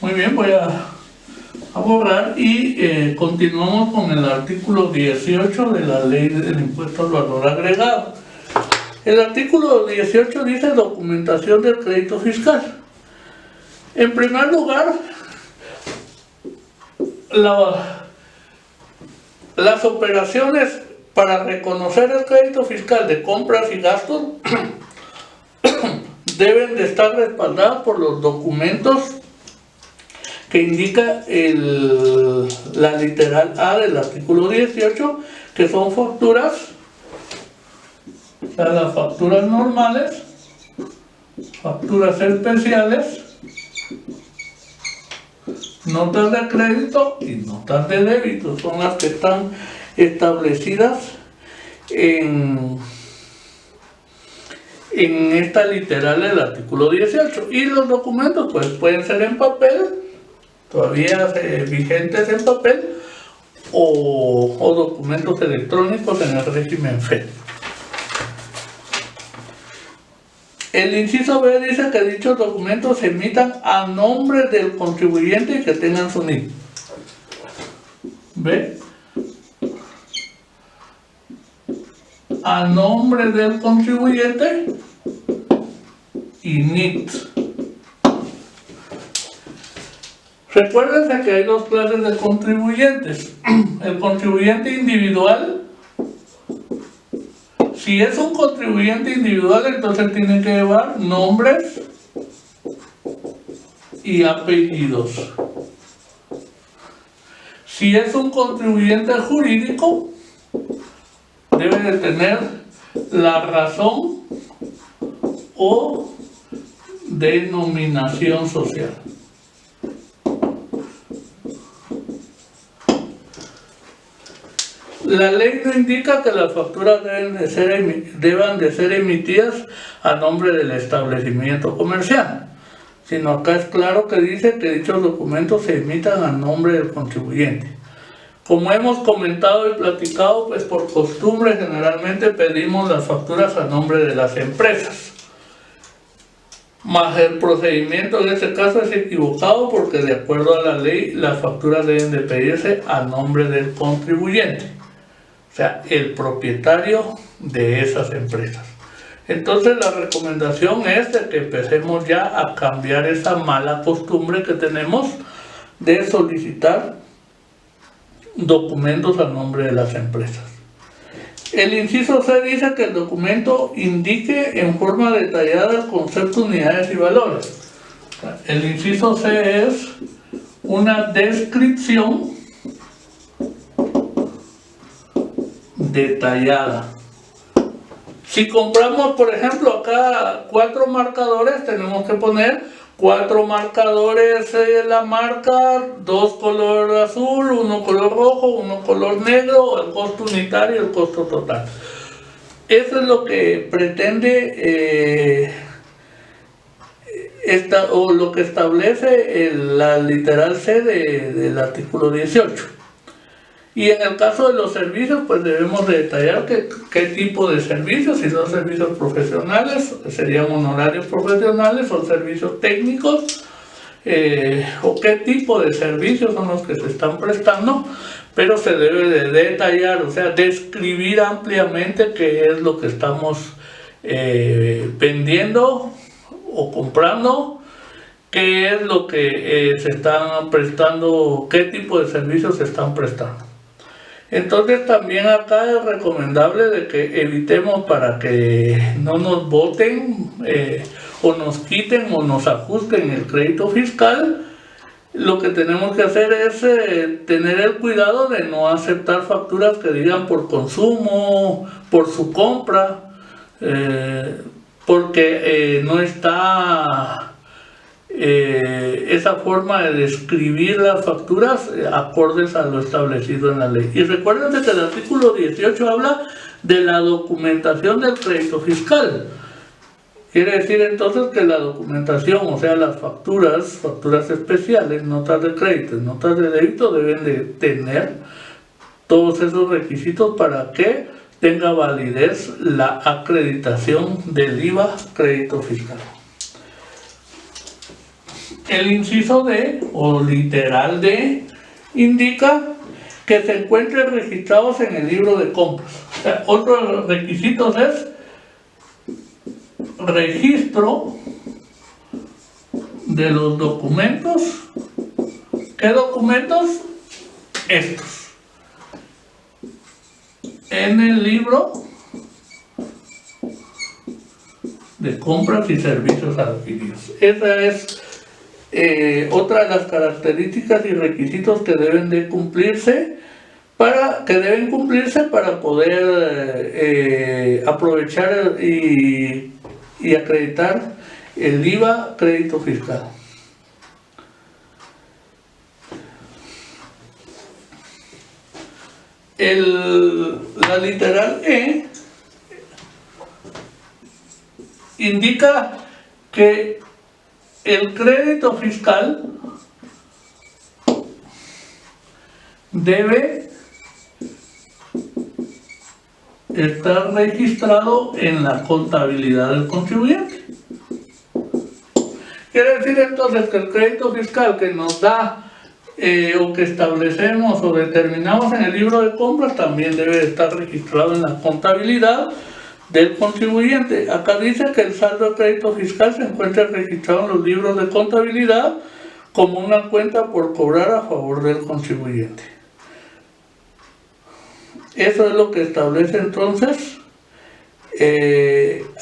Muy bien, voy a borrar y continuamos con el artículo 18 de la Ley del Impuesto al Valor Agregado. El artículo 18 dice documentación del crédito fiscal. En primer lugar, las operaciones para reconocer el crédito fiscal de compras y gastos deben de estar respaldadas por los documentos que indica la literal A del artículo 18, que son facturas, o sea, las facturas normales, facturas especiales, notas de crédito y notas de débito. Son las que están establecidas en esta literal del artículo 18. Y los documentos pues pueden ser en papel, todavía vigentes en papel, o documentos electrónicos en el régimen FED. El inciso B dice que dichos documentos se emitan a nombre del contribuyente y que tengan su NIP. ¿Ve? A nombre del contribuyente y NIT. Recuérdense que hay 2 clases de contribuyentes. El contribuyente individual. Si es un contribuyente individual, entonces tiene que llevar nombres y apellidos. Si es un contribuyente jurídico, debe de tener la razón o denominación social. La ley no indica que las facturas deban de ser emitidas a nombre del establecimiento comercial, sino acá es claro que dice que dichos documentos se emitan a nombre del contribuyente. Como hemos comentado y platicado, pues por costumbre generalmente pedimos las facturas a nombre de las empresas. Mas el procedimiento en este caso es equivocado, porque de acuerdo a la ley las facturas deben de pedirse a nombre del contribuyente, o sea, el propietario de esas empresas. Entonces la recomendación es de que empecemos ya a cambiar esa mala costumbre que tenemos de solicitar documentos a nombre de las empresas. El inciso C dice que el documento indique en forma detallada el concepto, unidades y valores. El inciso C es una descripción detallada. Si compramos, por ejemplo, acá 4 marcadores, tenemos que poner 4 marcadores la marca, 2 color azul, 1 color rojo, 1 color negro, el costo unitario y el costo total. Eso es lo que pretende o lo que establece la literal C del artículo 18. Y en el caso de los servicios, pues debemos de detallar qué tipo de servicios, si son servicios profesionales, serían honorarios profesionales o servicios técnicos, o qué tipo de servicios son los que se están prestando, pero se debe de detallar, o sea, describir ampliamente qué es lo que estamos vendiendo o comprando, qué es lo que se están prestando, qué tipo de servicios se están prestando. Entonces también acá es recomendable de que evitemos para que no nos boten o nos quiten o nos ajusten el crédito fiscal. Lo que tenemos que hacer es tener el cuidado de no aceptar facturas que digan por consumo, por su compra, porque no está esa forma de describir las facturas acordes a lo establecido en la ley. Y recuerden que el artículo 18 habla de la documentación del crédito fiscal. Quiere decir entonces que la documentación, o sea, las facturas especiales, notas de crédito y notas de débito deben de tener todos esos requisitos para que tenga validez la acreditación del IVA crédito fiscal. El inciso D, o literal D, indica que se encuentren registrados en el libro de compras. O sea, otro de los requisitos es registro de los documentos. ¿Qué documentos? Estos. En el libro de compras y servicios adquiridos. Esa es otra de las características y requisitos que deben de cumplirse para poder aprovechar y acreditar el IVA crédito fiscal. La literal E indica que el crédito fiscal debe estar registrado en la contabilidad del contribuyente. Quiere decir entonces que el crédito fiscal que nos da o que establecemos o determinamos en el libro de compras también debe estar registrado en la contabilidad del contribuyente. Acá dice que el saldo de crédito fiscal se encuentra registrado en los libros de contabilidad como una cuenta por cobrar a favor del contribuyente. Eso es lo que establece entonces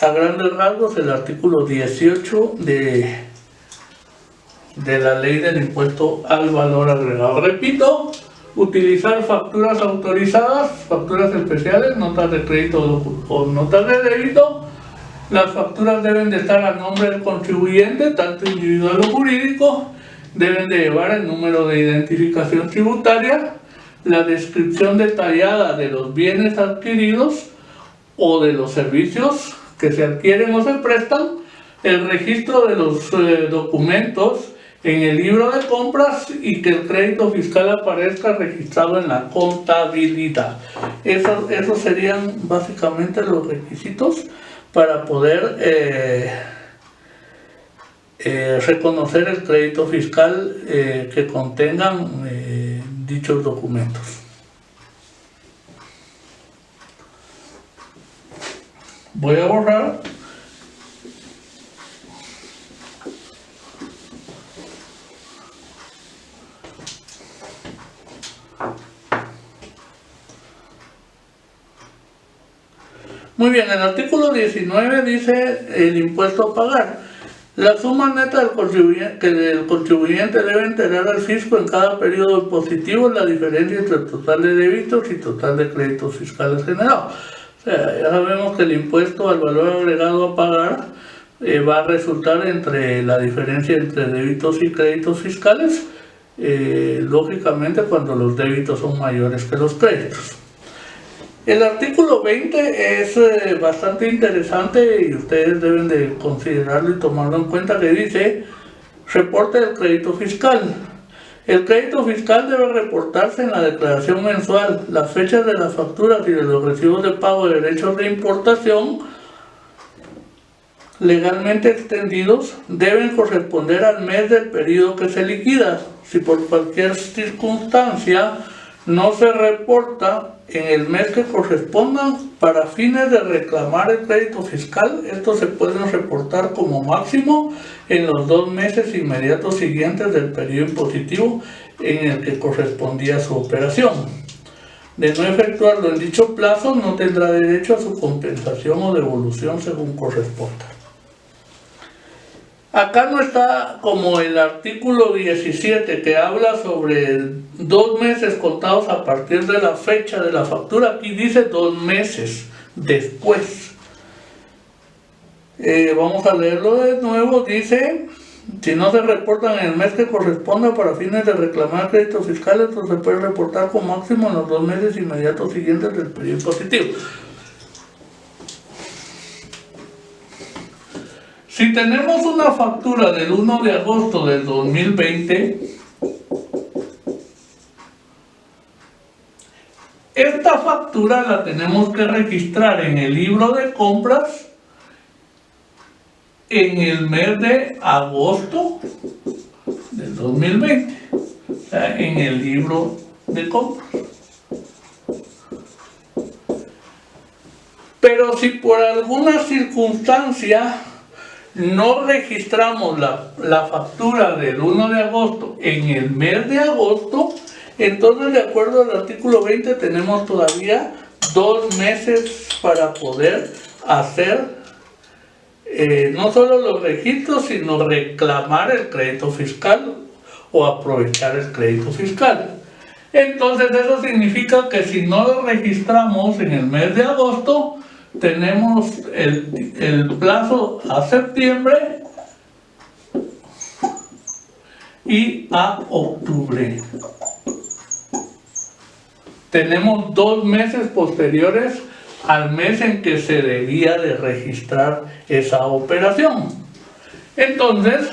a grandes rasgos el artículo 18 de la ley del impuesto al valor agregado. Repito, utilizar facturas autorizadas, facturas especiales, notas de crédito o notas de débito. Las facturas deben de estar a nombre del contribuyente, tanto individual o jurídico. Deben de llevar el número de identificación tributaria, la descripción detallada de los bienes adquiridos o de los servicios que se adquieren o se prestan, el registro de los documentos en el libro de compras y que el crédito fiscal aparezca registrado en la contabilidad. Esos serían básicamente los requisitos para poder reconocer el crédito fiscal que contengan dichos documentos. Voy a borrar. Muy bien, el artículo 19 dice el impuesto a pagar. La suma neta que el contribuyente debe enterar al fisco en cada periodo impositivo es la diferencia entre el total de débitos y total de créditos fiscales generados. O sea, ya sabemos que el impuesto al valor agregado a pagar va a resultar entre la diferencia entre débitos y créditos fiscales, lógicamente cuando los débitos son mayores que los créditos. El artículo 20 es bastante interesante y ustedes deben de considerarlo y tomarlo en cuenta, que dice reporte del crédito fiscal. El crédito fiscal debe reportarse en la declaración mensual. Las fechas de las facturas y de los recibos de pago de derechos de importación legalmente extendidos deben corresponder al mes del periodo que se liquida. Si por cualquier circunstancia no se reporta en el mes que corresponda, para fines de reclamar el crédito fiscal, estos se pueden reportar como máximo en los 2 meses inmediatos siguientes del periodo impositivo en el que correspondía su operación. De no efectuarlo en dicho plazo, no tendrá derecho a su compensación o devolución según corresponda. Acá no está como el artículo 17 que habla sobre 2 meses contados a partir de la fecha de la factura. Aquí dice 2 meses después. Vamos a leerlo de nuevo. Dice: si no se reportan en el mes que corresponda para fines de reclamar créditos fiscales, pues se puede reportar con máximo en los 2 meses inmediatos siguientes del periodo impositivo. Si tenemos una factura del 1 de agosto del 2020, esta factura la tenemos que registrar en el libro de compras en el mes de agosto del 2020, o sea, en el libro de compras. Pero si por alguna circunstancia no registramos la factura del 1 de agosto en el mes de agosto, entonces, de acuerdo al artículo 20, tenemos todavía 2 meses para poder hacer no solo los registros, sino reclamar el crédito fiscal o aprovechar el crédito fiscal. Entonces, eso significa que si no lo registramos en el mes de agosto, tenemos el plazo a septiembre y a octubre. Tenemos 2 meses posteriores al mes en que se debía de registrar esa operación. Entonces,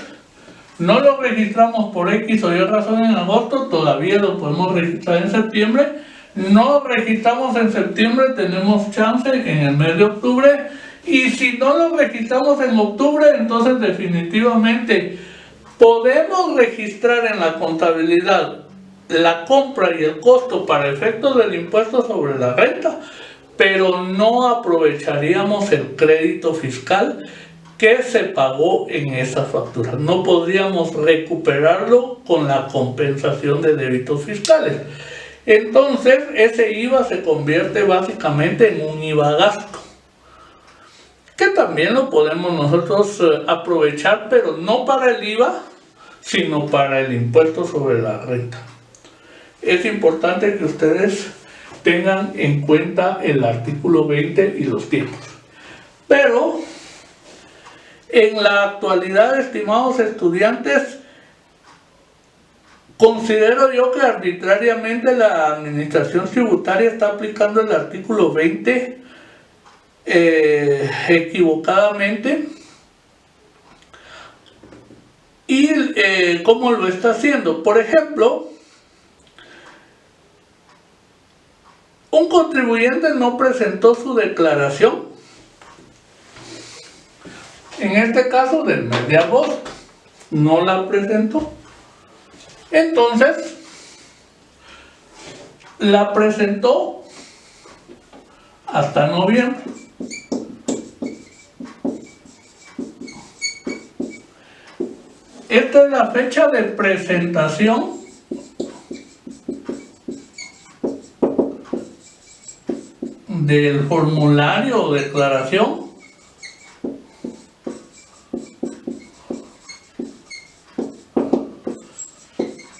no lo registramos por X o Y razón en agosto, todavía lo podemos registrar en septiembre. No registramos en septiembre, tenemos chance en el mes de octubre, y si no lo registramos en octubre, entonces definitivamente podemos registrar en la contabilidad la compra y el costo para efectos del impuesto sobre la renta, pero no aprovecharíamos el crédito fiscal que se pagó en esa factura. No podríamos recuperarlo con la compensación de débitos fiscales. Entonces, ese IVA se convierte básicamente en un IVA gasto, que también lo podemos nosotros aprovechar, pero no para el IVA, sino para el impuesto sobre la renta. Es importante que ustedes tengan en cuenta el artículo 20 y los tiempos. Pero, en la actualidad, estimados estudiantes, considero yo que arbitrariamente la administración tributaria está aplicando el artículo 20 equivocadamente. ¿Y cómo lo está haciendo? Por ejemplo, un contribuyente no presentó su declaración, en este caso del mes de agosto, no la presentó. Entonces, la presentó hasta noviembre. Esta es la fecha de presentación del formulario o declaración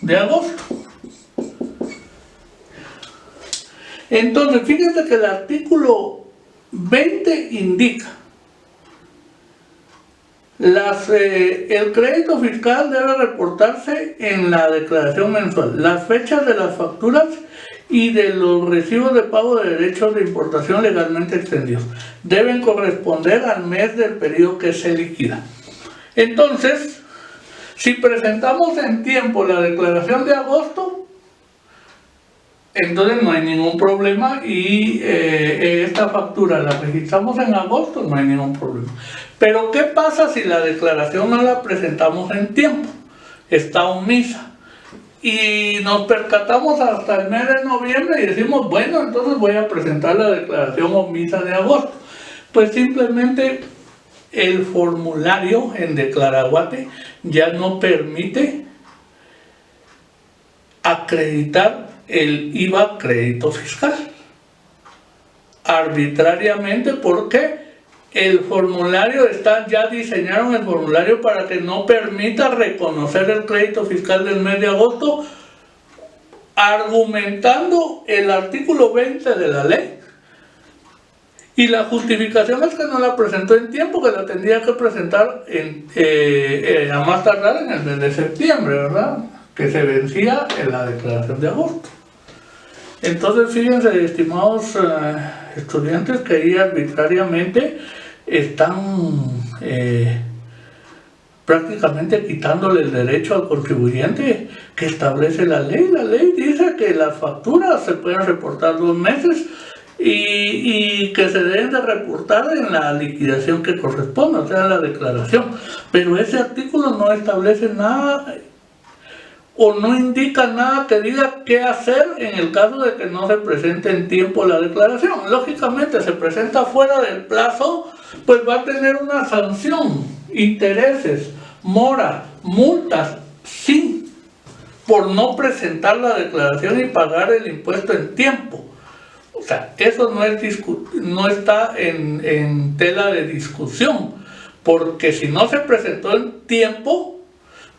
de agosto. Entonces, fíjense que el artículo 20 indica el crédito fiscal debe reportarse en la declaración mensual. Las fechas de las facturas y de los recibos de pago de derechos de importación legalmente extendidos deben corresponder al mes del periodo que se liquida. Entonces, Si presentamos en tiempo la declaración de agosto, entonces no hay ningún problema y esta factura la registramos en agosto, no hay ningún problema. Pero ¿qué pasa si la declaración no la presentamos en tiempo? Está omisa. Y nos percatamos hasta el mes de noviembre y decimos, bueno, entonces voy a presentar la declaración omisa de agosto. Pues simplemente el formulario en Declaraguate ya no permite acreditar el IVA crédito fiscal. Arbitrariamente, porque el formulario ya diseñaron el formulario para que no permita reconocer el crédito fiscal del mes de agosto, argumentando el artículo 20 de la ley. Y la justificación es que no la presentó en tiempo, que la tendría que presentar a más tardar en el mes de septiembre, ¿verdad? Que se vencía en la declaración de agosto. Entonces, fíjense, estimados estudiantes, que ahí arbitrariamente están prácticamente quitándole el derecho al contribuyente que establece la ley. La ley dice que las facturas se pueden reportar 2 meses y que se deben de reportar en la liquidación que corresponda, o sea, en la declaración. Pero ese artículo no establece nada o no indica nada que diga qué hacer en el caso de que no se presente en tiempo la declaración. Lógicamente, se presenta fuera del plazo, pues va a tener una sanción, intereses, mora, multas, sí, por no presentar la declaración y pagar el impuesto en tiempo. O sea, eso no está en tela de discusión, porque si no se presentó en tiempo,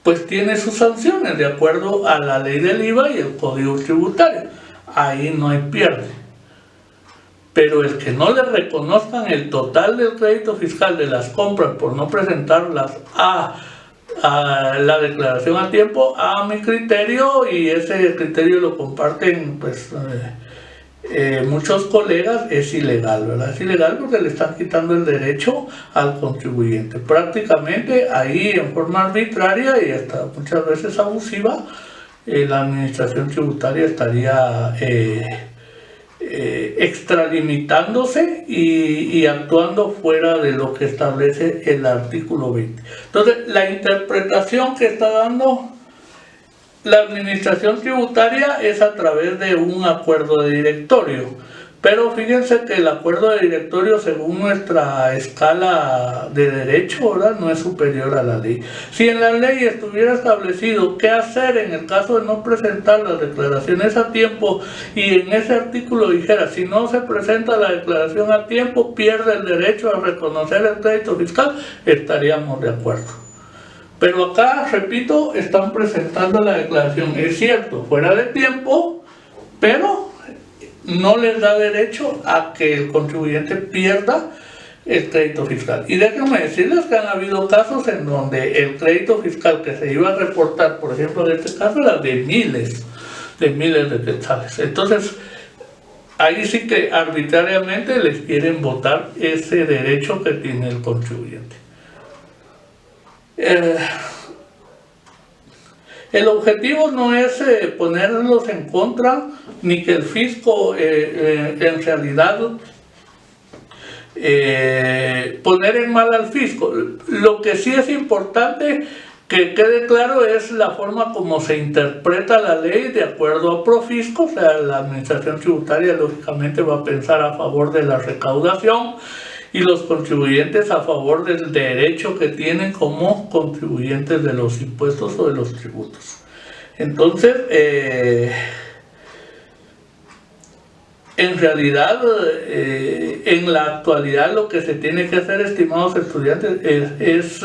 pues tiene sus sanciones de acuerdo a la ley del IVA y el código tributario. Ahí no hay pierde. Pero el que no le reconozcan el total del crédito fiscal de las compras por no presentarlas a la declaración a tiempo, a mi criterio, y ese criterio lo comparten pues muchos colegas, es ilegal, ¿verdad? Es ilegal porque le están quitando el derecho al contribuyente. Prácticamente ahí, en forma arbitraria y hasta muchas veces abusiva, la administración tributaria estaría extralimitándose y actuando fuera de lo que establece el artículo 20. Entonces, la interpretación que está dando la administración tributaria es a través de un acuerdo de directorio, pero fíjense que el acuerdo de directorio, según nuestra escala de derecho, ¿verdad?, no es superior a la ley. Si en la ley estuviera establecido qué hacer en el caso de no presentar las declaraciones a tiempo, y en ese artículo dijera, si no se presenta la declaración a tiempo, pierde el derecho a reconocer el crédito fiscal, estaríamos de acuerdo. Pero acá, repito, están presentando la declaración, es cierto, fuera de tiempo, pero no les da derecho a que el contribuyente pierda el crédito fiscal. Y déjenme decirles que han habido casos en donde el crédito fiscal que se iba a reportar, por ejemplo, en este caso, era de miles de quetzales. Entonces, ahí sí que arbitrariamente les quieren votar ese derecho que tiene el contribuyente. El objetivo no es ponerlos en contra, ni que el fisco en realidad poner en mal al fisco. Lo que sí es importante que quede claro es la forma como se interpreta la ley de acuerdo a Profisco. O sea, la administración tributaria lógicamente va a pensar a favor de la recaudación y los contribuyentes a favor del derecho que tienen como contribuyentes de los impuestos o de los tributos. Entonces, en realidad, en la actualidad lo que se tiene que hacer, estimados estudiantes, es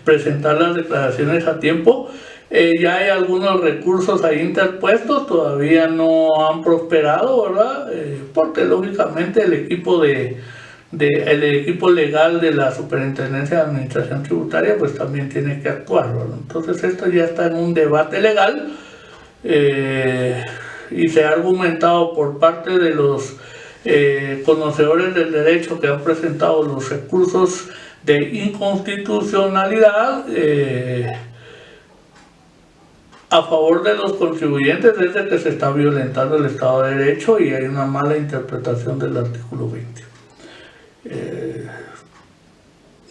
presentar las declaraciones a tiempo. Ya hay algunos recursos ahí interpuestos, todavía no han prosperado, ¿verdad? Porque lógicamente el equipo el equipo legal de la Superintendencia de Administración Tributaria pues también tiene que actuar, ¿verdad? Entonces esto ya está en un debate legal y se ha argumentado por parte de los conocedores del derecho que han presentado los recursos de inconstitucionalidad a favor de los contribuyentes es de que se está violentando el Estado de Derecho y hay una mala interpretación del artículo 20.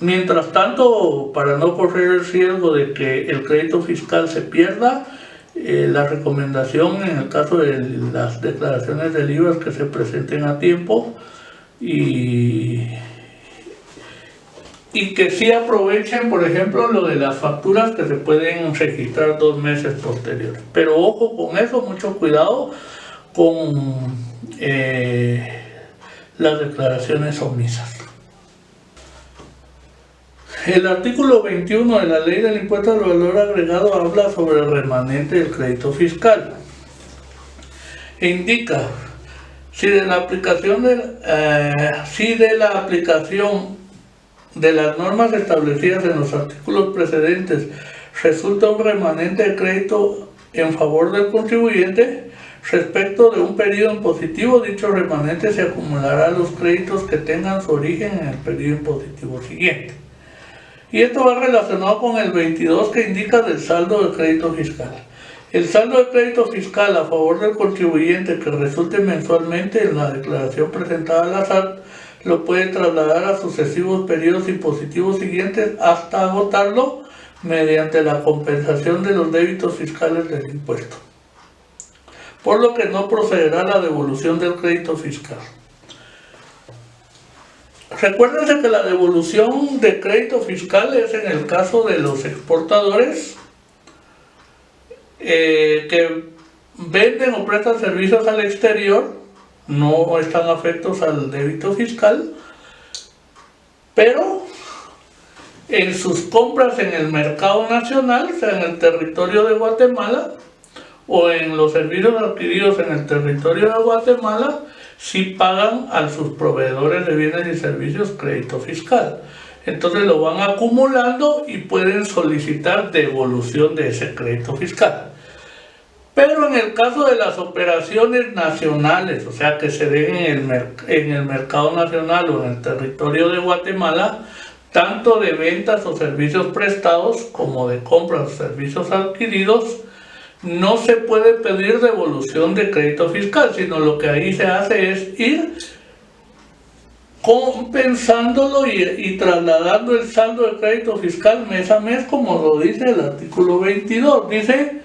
Mientras tanto, para no correr el riesgo de que el crédito fiscal se pierda, la recomendación en el caso de las declaraciones del IVA es que se presenten a tiempo y que sí aprovechen, por ejemplo, lo de las facturas que se pueden registrar 2 meses posteriores. Pero ojo con eso, mucho cuidado con las declaraciones omisas. El artículo 21 de la Ley del Impuesto al Valor Agregado habla sobre el remanente del crédito fiscal e indica si de la aplicación de las normas establecidas en los artículos precedentes resulta un remanente de crédito en favor del contribuyente. Respecto de un periodo impositivo, dicho remanente se acumulará a los créditos que tengan su origen en el periodo impositivo siguiente. Y esto va relacionado con el 22 que indica del saldo de crédito fiscal. El saldo de crédito fiscal a favor del contribuyente que resulte mensualmente en la declaración presentada a la SAT lo puede trasladar a sucesivos periodos impositivos siguientes hasta agotarlo mediante la compensación de los débitos fiscales del impuesto, por lo que no procederá la devolución del crédito fiscal. Recuérdense que la devolución de crédito fiscal es en el caso de los exportadores que venden o prestan servicios al exterior, no están afectos al débito fiscal, pero en sus compras en el mercado nacional, sea en el territorio de Guatemala o en los servicios adquiridos en el territorio de Guatemala, sí pagan a sus proveedores de bienes y servicios crédito fiscal. Entonces lo van acumulando y pueden solicitar devolución de ese crédito fiscal. Pero en el caso de las operaciones nacionales, o sea que se den en el mercado nacional o en el territorio de Guatemala, tanto de ventas o servicios prestados como de compras o servicios adquiridos, no se puede pedir devolución de crédito fiscal, sino lo que ahí se hace es ir compensándolo y trasladando el saldo de crédito fiscal mes a mes, como lo dice el artículo 22. Dice,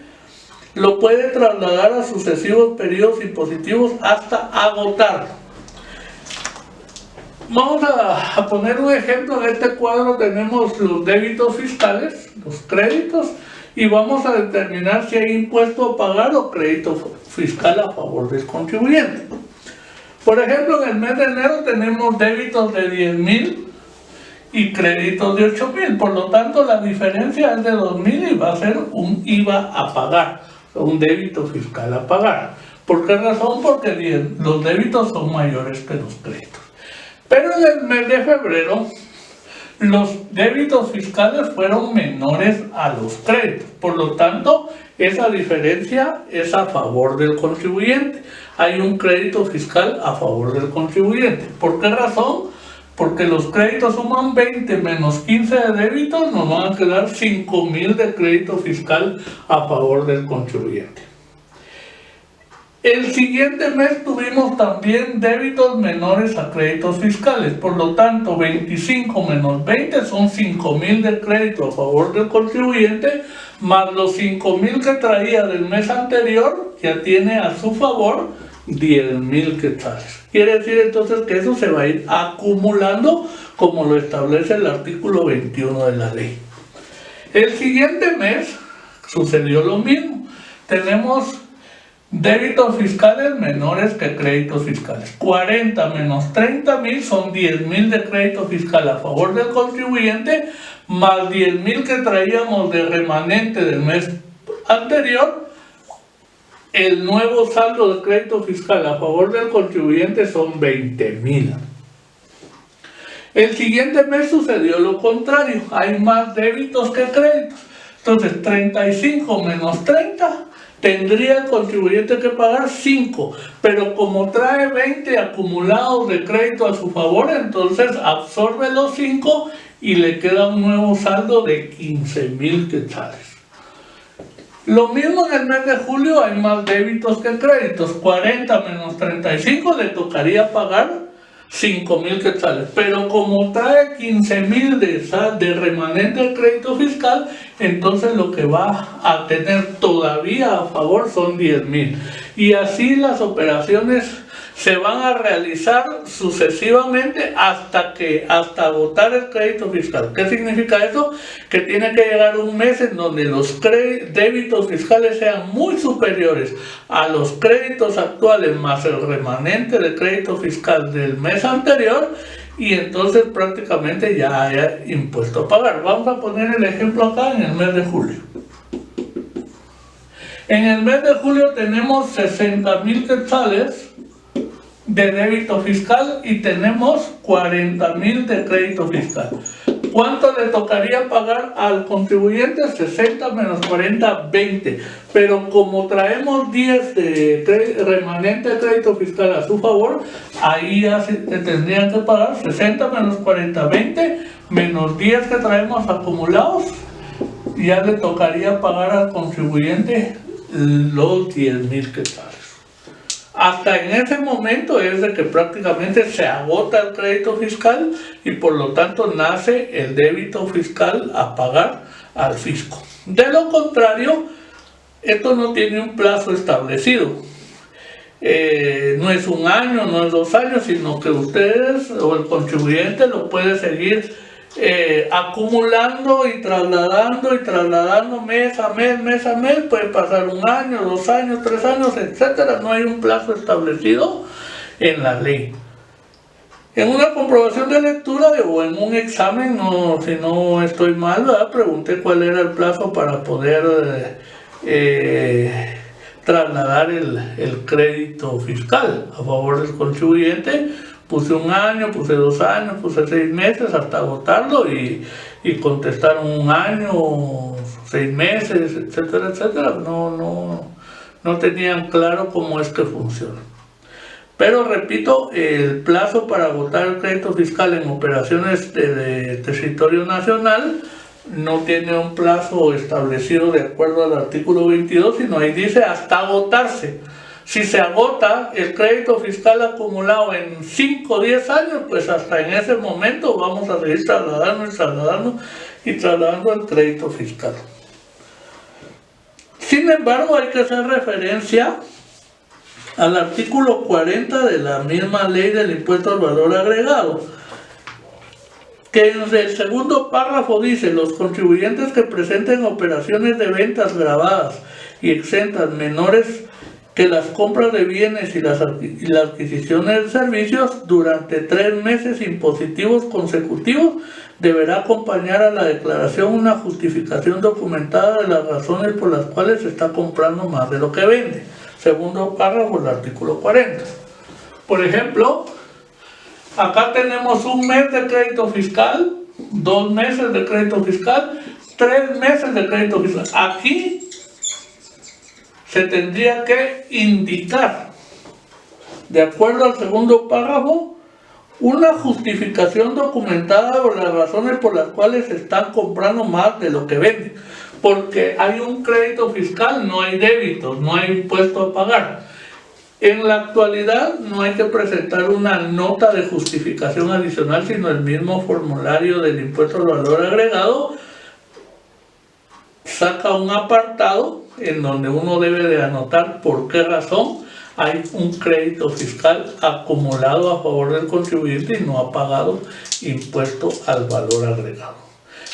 lo puede trasladar a sucesivos periodos impositivos hasta agotarlo. Vamos a poner un ejemplo. En este cuadro tenemos los débitos fiscales, los créditos, y vamos a determinar si hay impuesto a pagar o crédito fiscal a favor del contribuyente. Por ejemplo, en el mes de enero tenemos débitos de 10,000 y créditos de 8,000. Por lo tanto, la diferencia es de 2,000 y va a ser un IVA a pagar, un débito fiscal a pagar. ¿Por qué razón? Porque los débitos son mayores que los créditos. Pero en el mes de febrero, los débitos fiscales fueron menores a los créditos. Por lo tanto, esa diferencia es a favor del contribuyente. Hay un crédito fiscal a favor del contribuyente. ¿Por qué razón? Porque los créditos suman 20 menos 15 de débitos, nos van a quedar 5,000 de crédito fiscal a favor del contribuyente. El siguiente mes tuvimos también débitos menores a créditos fiscales, por lo tanto 25 menos 20 son 5,000 de crédito a favor del contribuyente, más los 5,000 que traía del mes anterior, ya tiene a su favor 10,000 quetzales. Quiere decir entonces que eso se va a ir acumulando como lo establece el artículo 21 de la ley. El siguiente mes sucedió lo mismo. Tenemos débitos fiscales menores que créditos fiscales. 40 menos 30,000 son 10,000 de crédito fiscal a favor del contribuyente, más 10,000 que traíamos de remanente del mes anterior. El nuevo saldo de crédito fiscal a favor del contribuyente son 20,000. El siguiente mes sucedió lo contrario, hay más débitos que créditos. Entonces 35 menos 30 tendría el contribuyente que pagar 5, pero como trae 20 acumulados de crédito a su favor, entonces absorbe los 5 y le queda un nuevo saldo de 15,000 quetzales. Lo mismo en el mes de julio, hay más débitos que créditos. 40 menos 35 le tocaría pagar 5,000 quetzales, pero como trae 15,000 de remanente de crédito fiscal, entonces lo que va a tener todavía a favor son 10,000. Y así las operaciones se van a realizar sucesivamente hasta agotar el crédito fiscal. ¿Qué significa eso? Que tiene que llegar un mes en donde los débitos fiscales sean muy superiores a los créditos actuales más el remanente de crédito fiscal del mes anterior, y entonces prácticamente ya haya impuesto a pagar. Vamos a poner el ejemplo acá en el mes de julio. En el mes de julio tenemos 60,000 quetzales de débito fiscal y tenemos 40,000 de crédito fiscal. ¿Cuánto le tocaría pagar al contribuyente? 60 menos 40, 20. Pero como traemos 10 de remanente de crédito fiscal a su favor, ahí ya tendrían que pagar 60 menos 40, 20, menos 10 que traemos acumulados, ya le tocaría pagar al contribuyente los 10,000 quetzales. Hasta en ese momento es de que prácticamente se agota el crédito fiscal y por lo tanto nace el débito fiscal a pagar al fisco. De lo contrario, esto no tiene un plazo establecido. No es un año, no es 2 años, sino que ustedes o el contribuyente lo puede seguir acumulando y trasladando mes a mes, puede pasar 1 año, 2 años, 3 años, etcétera. No hay un plazo establecido en la ley. En una comprobación de lectura o en un examen, si no estoy mal, ¿verdad?, pregunté cuál era el plazo para poder trasladar el crédito fiscal a favor del contribuyente. Puse 1 año, puse 2 años, puse 6 meses hasta agotarlo y contestaron 1 año, 6 meses, etcétera, etcétera. No tenían claro cómo es que funciona. Pero repito, el plazo para agotar el crédito fiscal en operaciones de territorio nacional no tiene un plazo establecido de acuerdo al artículo 22, sino ahí dice hasta agotarse. Si se agota el crédito fiscal acumulado en 5 o 10 años, pues hasta en ese momento vamos a seguir trasladando el crédito fiscal. Sin embargo, hay que hacer referencia al artículo 40 de la misma ley del impuesto al valor agregado, que en el segundo párrafo dice: los contribuyentes que presenten operaciones de ventas grabadas y exentas menores que las compras de bienes y las adquisiciones de servicios durante 3 meses impositivos consecutivos deberá acompañar a la declaración una justificación documentada de las razones por las cuales se está comprando más de lo que vende. Segundo párrafo del artículo 40. Por ejemplo, acá tenemos 1 mes de crédito fiscal, 2 meses de crédito fiscal, 3 meses de crédito fiscal. Aquí se tendría que indicar, de acuerdo al segundo párrafo, una justificación documentada por las razones por las cuales se están comprando más de lo que venden. Porque hay un crédito fiscal, no hay débitos, no hay impuesto a pagar. En la actualidad no hay que presentar una nota de justificación adicional, sino el mismo formulario del impuesto al valor agregado saca un apartado en donde uno debe de anotar por qué razón hay un crédito fiscal acumulado a favor del contribuyente y no ha pagado impuesto al valor agregado.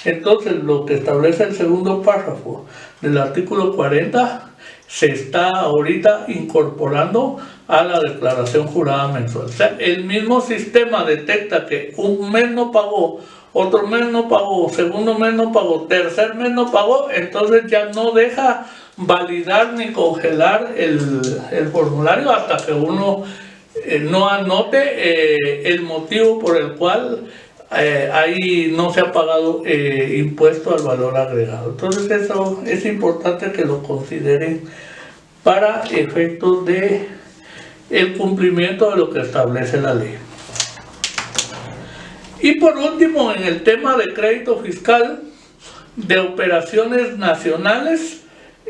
Entonces, lo que establece el segundo párrafo del artículo 40 se está ahorita incorporando a la declaración jurada mensual. O sea, el mismo sistema detecta que un mes no pagó, otro mes no pagó, segundo mes no pagó, tercer mes no pagó, entonces ya no deja validar ni congelar el formulario hasta que uno no anote el motivo por el cual ahí no se ha pagado impuesto al valor agregado. Entonces eso es importante que lo consideren para efectos de el cumplimiento de lo que establece la ley. Y por último, en el tema de crédito fiscal de operaciones nacionales,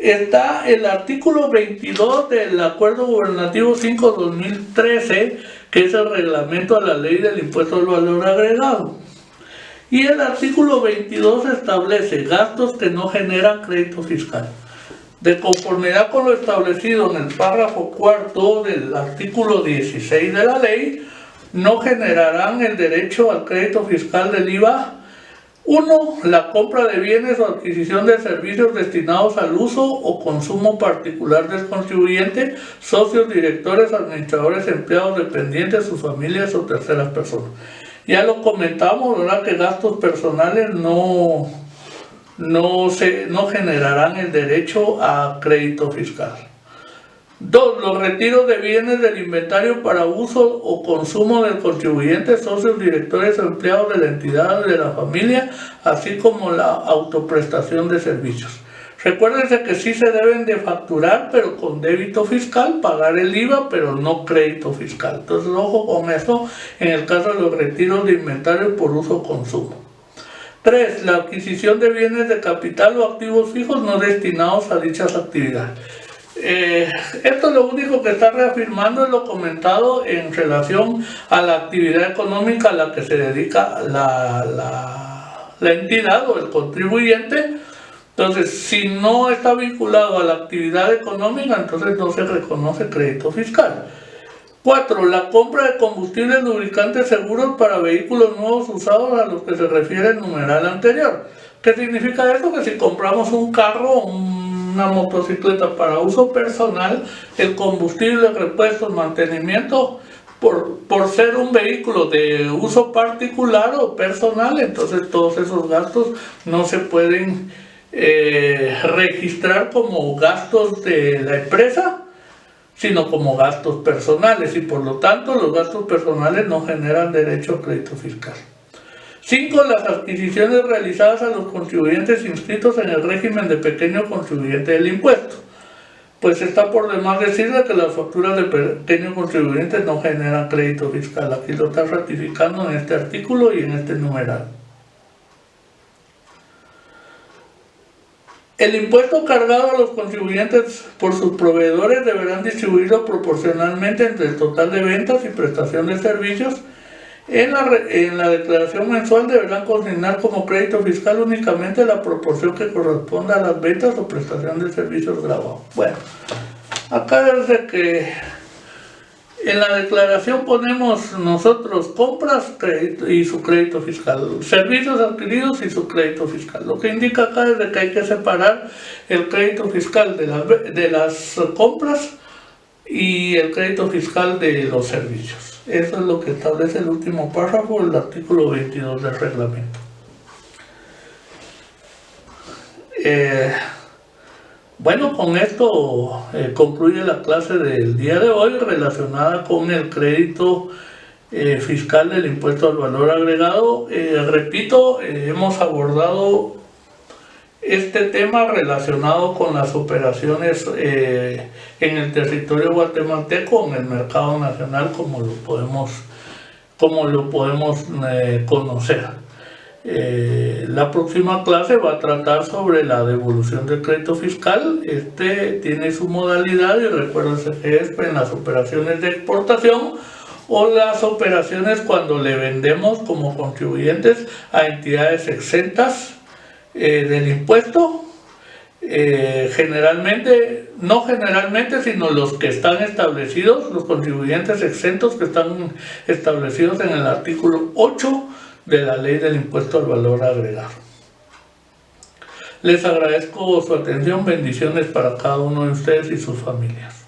está el artículo 22 del Acuerdo Gubernativo 5/2013, que es el reglamento a la ley del impuesto al valor agregado. Y el artículo 22 establece gastos que no generan crédito fiscal. De conformidad con lo establecido en el párrafo cuarto del artículo 16 de la ley, no generarán el derecho al crédito fiscal del IVA: 1. La compra de bienes o adquisición de servicios destinados al uso o consumo particular del contribuyente, socios, directores, administradores, empleados, dependientes, sus familias o terceras personas. Ya lo comentamos, ¿verdad?, que gastos personales no generarán el derecho a crédito fiscal. 2. Los retiros de bienes del inventario para uso o consumo del contribuyente, socios, directores o empleados de la entidad de la familia, así como la autoprestación de servicios. Recuérdense que sí se deben de facturar, pero con débito fiscal, pagar el IVA, pero no crédito fiscal. Entonces, ojo con eso en el caso de los retiros de inventario por uso o consumo. 3. La adquisición de bienes de capital o activos fijos no destinados a dichas actividades. Esto lo único que está reafirmando es lo comentado en relación a la actividad económica a la que se dedica la entidad o el contribuyente. Entonces, si no está vinculado a la actividad económica, entonces no se reconoce crédito fiscal. 4. La compra de combustibles, lubricantes, seguros para vehículos nuevos usados a los que se refiere el numeral anterior. ¿Qué significa eso? Que si compramos un carro, una motocicleta para uso personal, el combustible, repuestos, mantenimiento, por ser un vehículo de uso particular o personal, entonces todos esos gastos no se pueden registrar como gastos de la empresa, sino como gastos personales, y por lo tanto los gastos personales no generan derecho a crédito fiscal. 5. Las adquisiciones realizadas a los contribuyentes inscritos en el régimen de pequeño contribuyente del impuesto. Pues está por demás decirle que las facturas de pequeño contribuyente no generan crédito fiscal. Aquí lo está ratificando en este artículo y en este numeral. El impuesto cargado a los contribuyentes por sus proveedores deberán distribuirlo proporcionalmente entre el total de ventas y prestación de servicios. En la declaración mensual deberán consignar como crédito fiscal únicamente la proporción que corresponda a las ventas o prestación de servicios grabados. Bueno, acá desde que en la declaración ponemos nosotros compras, crédito y su crédito fiscal, servicios adquiridos y su crédito fiscal. Lo que indica acá es de que hay que separar el crédito fiscal de las compras y el crédito fiscal de los servicios. Eso es lo que establece el último párrafo del artículo 22 del reglamento. Bueno, con esto concluye la clase del día de hoy relacionada con el crédito fiscal del impuesto al valor agregado. Repito, hemos abordado este tema relacionado con las operaciones en el territorio guatemalteco, en el mercado nacional, como lo podemos conocer. La próxima clase va a tratar sobre la devolución del crédito fiscal. Tiene su modalidad y recuérdense que es en las operaciones de exportación o las operaciones cuando le vendemos como contribuyentes a entidades exentas del impuesto, no generalmente, sino los que están establecidos, los contribuyentes exentos que están establecidos en el artículo 8 de la ley del impuesto al valor agregado. Les agradezco su atención, bendiciones para cada uno de ustedes y sus familias.